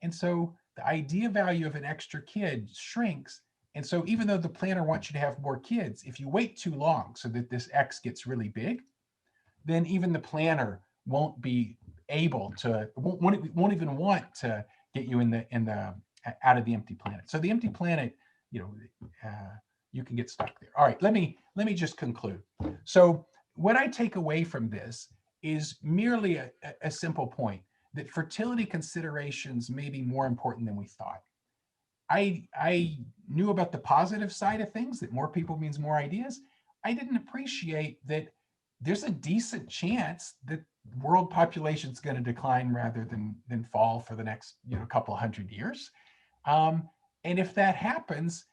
And so the idea value of an extra kid shrinks. And so even though the planner wants you to have more kids, if you wait too long so that this X gets really big, then even the planner won't be able to, won't even want to get you out of the empty planet. So the empty planet, you know, you can get stuck there. All right, let me just conclude. So what I take away from this is merely a simple point that fertility considerations may be more important than we thought. I knew about the positive side of things, that more people means more ideas. I didn't appreciate that there's a decent chance that world population is going to decline rather than fall for the next, you know, couple hundred years. And if that happens,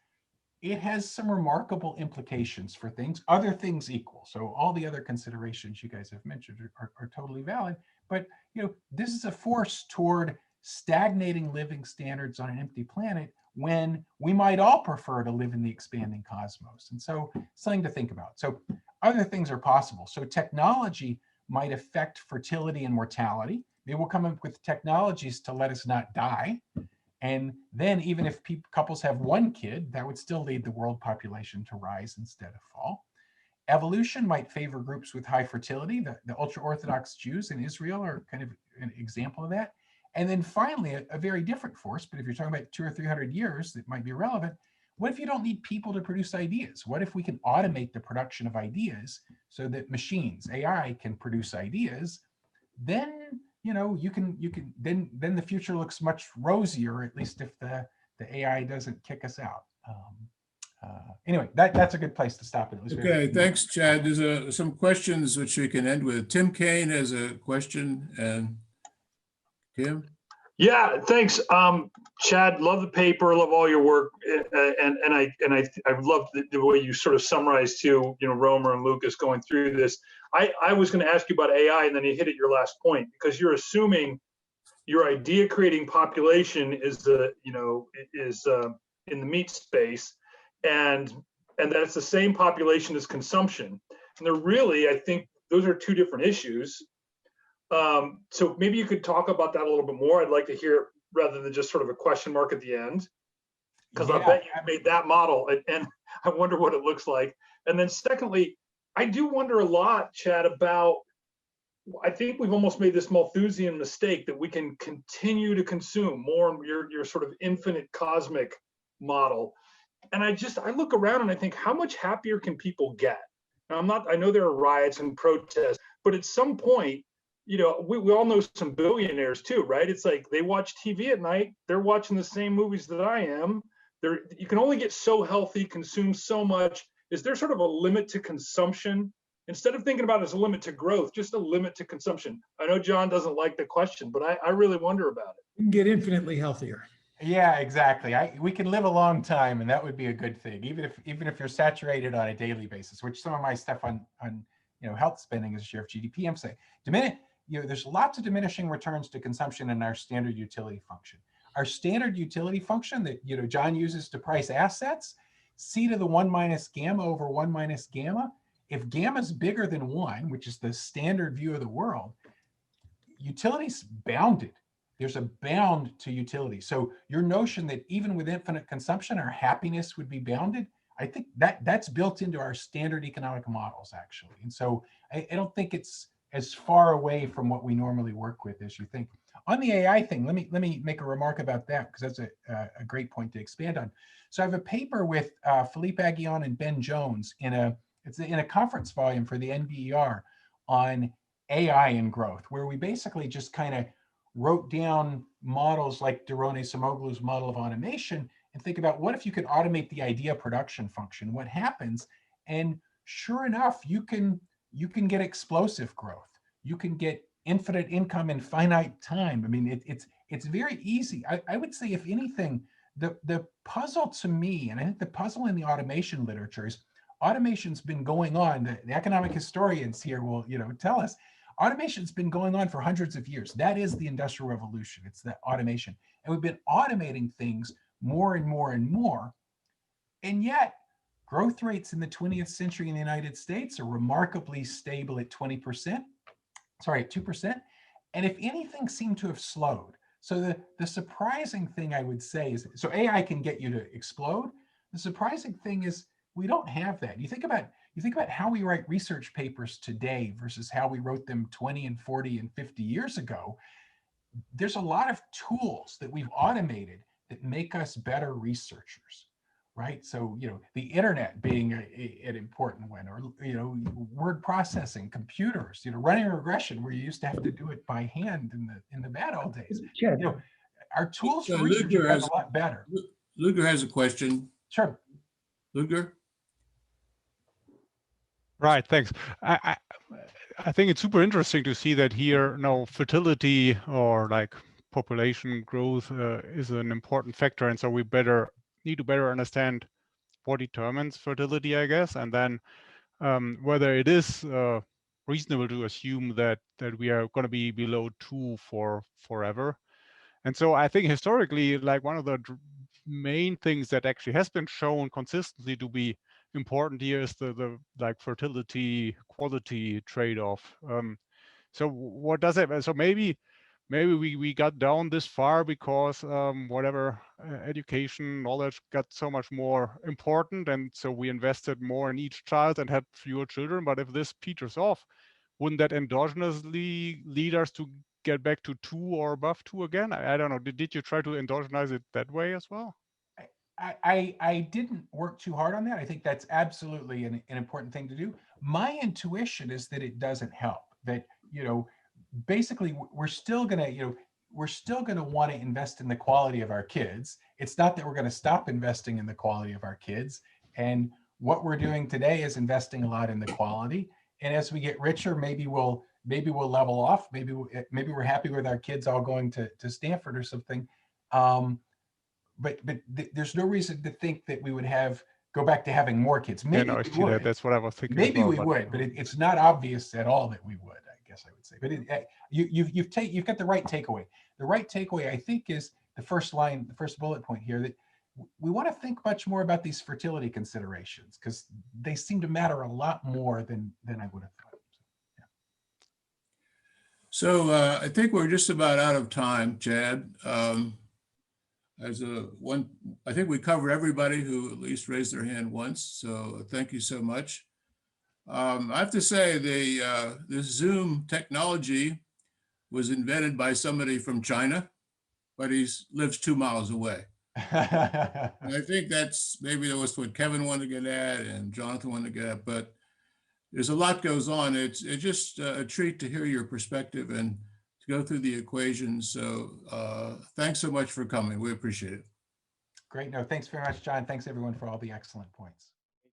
it has some remarkable implications for things, other things equal. So all the other considerations you guys have mentioned are totally valid. But, you know, this is a force toward stagnating living standards on an empty planet when we might all prefer to live in the expanding cosmos. And so something to think about. So other things are possible. So technology might affect fertility and mortality. Maybe we'll come up with technologies to let us not die. And then even if couples have one kid, that would still lead the world population to rise instead of fall. Evolution might favor groups with high fertility. The ultra-Orthodox Jews in Israel are kind of an example of that. And then finally, a very different force, but if you're talking about 200 or 300 years, that might be relevant. What if you don't need people to produce ideas? What if we can automate the production of ideas so that machines, AI, can produce ideas? Then, you know, then the future looks much rosier, at least if the AI doesn't kick us out. Anyway, that's a good place to stop. Okay, thanks, Chad. There's some questions which we can end with. Tim Kane has a question, and Tim? Yeah, thanks. Chad, love the paper, love all your work. And I love the way you sort of summarized too, Romer and Lucas going through this. I was going to ask you about AI, and then you hit at your last point, because you're assuming your idea creating population is in the meat space, and that it's the same population as consumption. And they're really, I think those are two different issues. So maybe you could talk about that a little bit more. I'd like to hear, rather than just sort of a question mark at the end, because I bet you made that model, and I wonder what it looks like. And then secondly, I do wonder a lot, Chad, about, I think we've almost made this Malthusian mistake that we can continue to consume more in your sort of infinite cosmic model. And I look around and I think, how much happier can people get? Now, I know there are riots and protests, but at some point, we all know some billionaires too, right? It's like they watch TV at night, they're watching the same movies that I am. You can only get so healthy, consume so much. Is there sort of a limit to consumption? Instead of thinking about it as a limit to growth, just a limit to consumption. I know John doesn't like the question, but I really wonder about it. You can get infinitely healthier. Yeah, exactly. We can live a long time, and that would be a good thing, even if you're saturated on a daily basis, which some of my stuff on health spending as a share of GDP, I'm saying there's lots of diminishing returns to consumption in our standard utility function. Our standard utility function that John uses to price assets, c to the 1 minus gamma over 1 minus gamma. If gamma is bigger than 1, which is the standard view of the world, utility's bounded. There's a bound to utility. So your notion that even with infinite consumption, our happiness would be bounded, I think that's built into our standard economic models, actually. And so I don't think it's as far away from what we normally work with as you think. On the AI thing, let me make a remark about that, because that's a great point to expand on. So I have a paper with Philippe Aghion and Ben Jones it's in a conference volume for the NBER on AI and growth, where we basically just kind of wrote down models like Daron Acemoglu's model of automation and think about, what if you could automate the idea production function? What happens? And sure enough, you can get explosive growth. You can get infinite income in finite time. I mean, it's very easy. I would say, if anything, the puzzle to me, and I think the puzzle in the automation literature is, automation's been going on. The economic historians here will tell us, automation's been going on for hundreds of years. That is the Industrial Revolution. It's the automation. And we've been automating things more and more and more. And yet, growth rates in the 20th century in the United States are remarkably stable at 2%. And if anything, seem to have slowed. So the surprising thing I would say is, so AI can get you to explode. The surprising thing is, we don't have that. You think about how we write research papers today versus how we wrote them 20 and 40 and 50 years ago. There's a lot of tools that we've automated that make us better researchers, right? So, the internet being an important one, or, word processing, computers, running a regression where you used to have to do it by hand in the bad old days. Chad. Our tools for research are a lot better. Luger has a question. Sure. Luger? Right, thanks. I think it's super interesting to see that here now fertility, or like population growth, is an important factor, and so we need to better understand what determines fertility, I guess, and then whether it is reasonable to assume that we are going to be below 2 for forever. And so I think historically, like, one of the main things that actually has been shown consistently to be important here is the like fertility quality trade-off. So what does it? So maybe we got down this far because whatever education, knowledge got so much more important, and so we invested more in each child and had fewer children. But if this peters off, wouldn't that endogenously lead us to get back to 2 or above 2 again? I don't know. Did you try to endogenize it that way as well? I didn't work too hard on that. I think that's absolutely an important thing to do. My intuition is that it doesn't help. That, basically we're still gonna want to invest in the quality of our kids. It's not that we're going to stop investing in the quality of our kids. And what we're doing today is investing a lot in the quality. And as we get richer, maybe we'll maybe we'll level off. Maybe we're happy with our kids all going to Stanford or something. But there's no reason to think that we would go back to having more kids. Maybe I see that. That's what I was thinking. Maybe well, we would, but it's not obvious at all that we would. I guess I would say. But you've got the right takeaway. The right takeaway, I think, is the first line, the first bullet point here, that we want to think much more about these fertility considerations, because they seem to matter a lot more than I would have thought. So I think we're just about out of time, Chad. I think we covered everybody who at least raised their hand once. So thank you so much. I have to say this Zoom technology was invented by somebody from China, but he lives 2 miles away. And I think maybe that was what Kevin wanted to get at and Jonathan wanted to get at, but there's a lot goes on. It's just a treat to hear your perspective and to go through the equations. So thanks so much for coming. We appreciate it. Great. No, thanks very much, John. Thanks everyone for all the excellent points.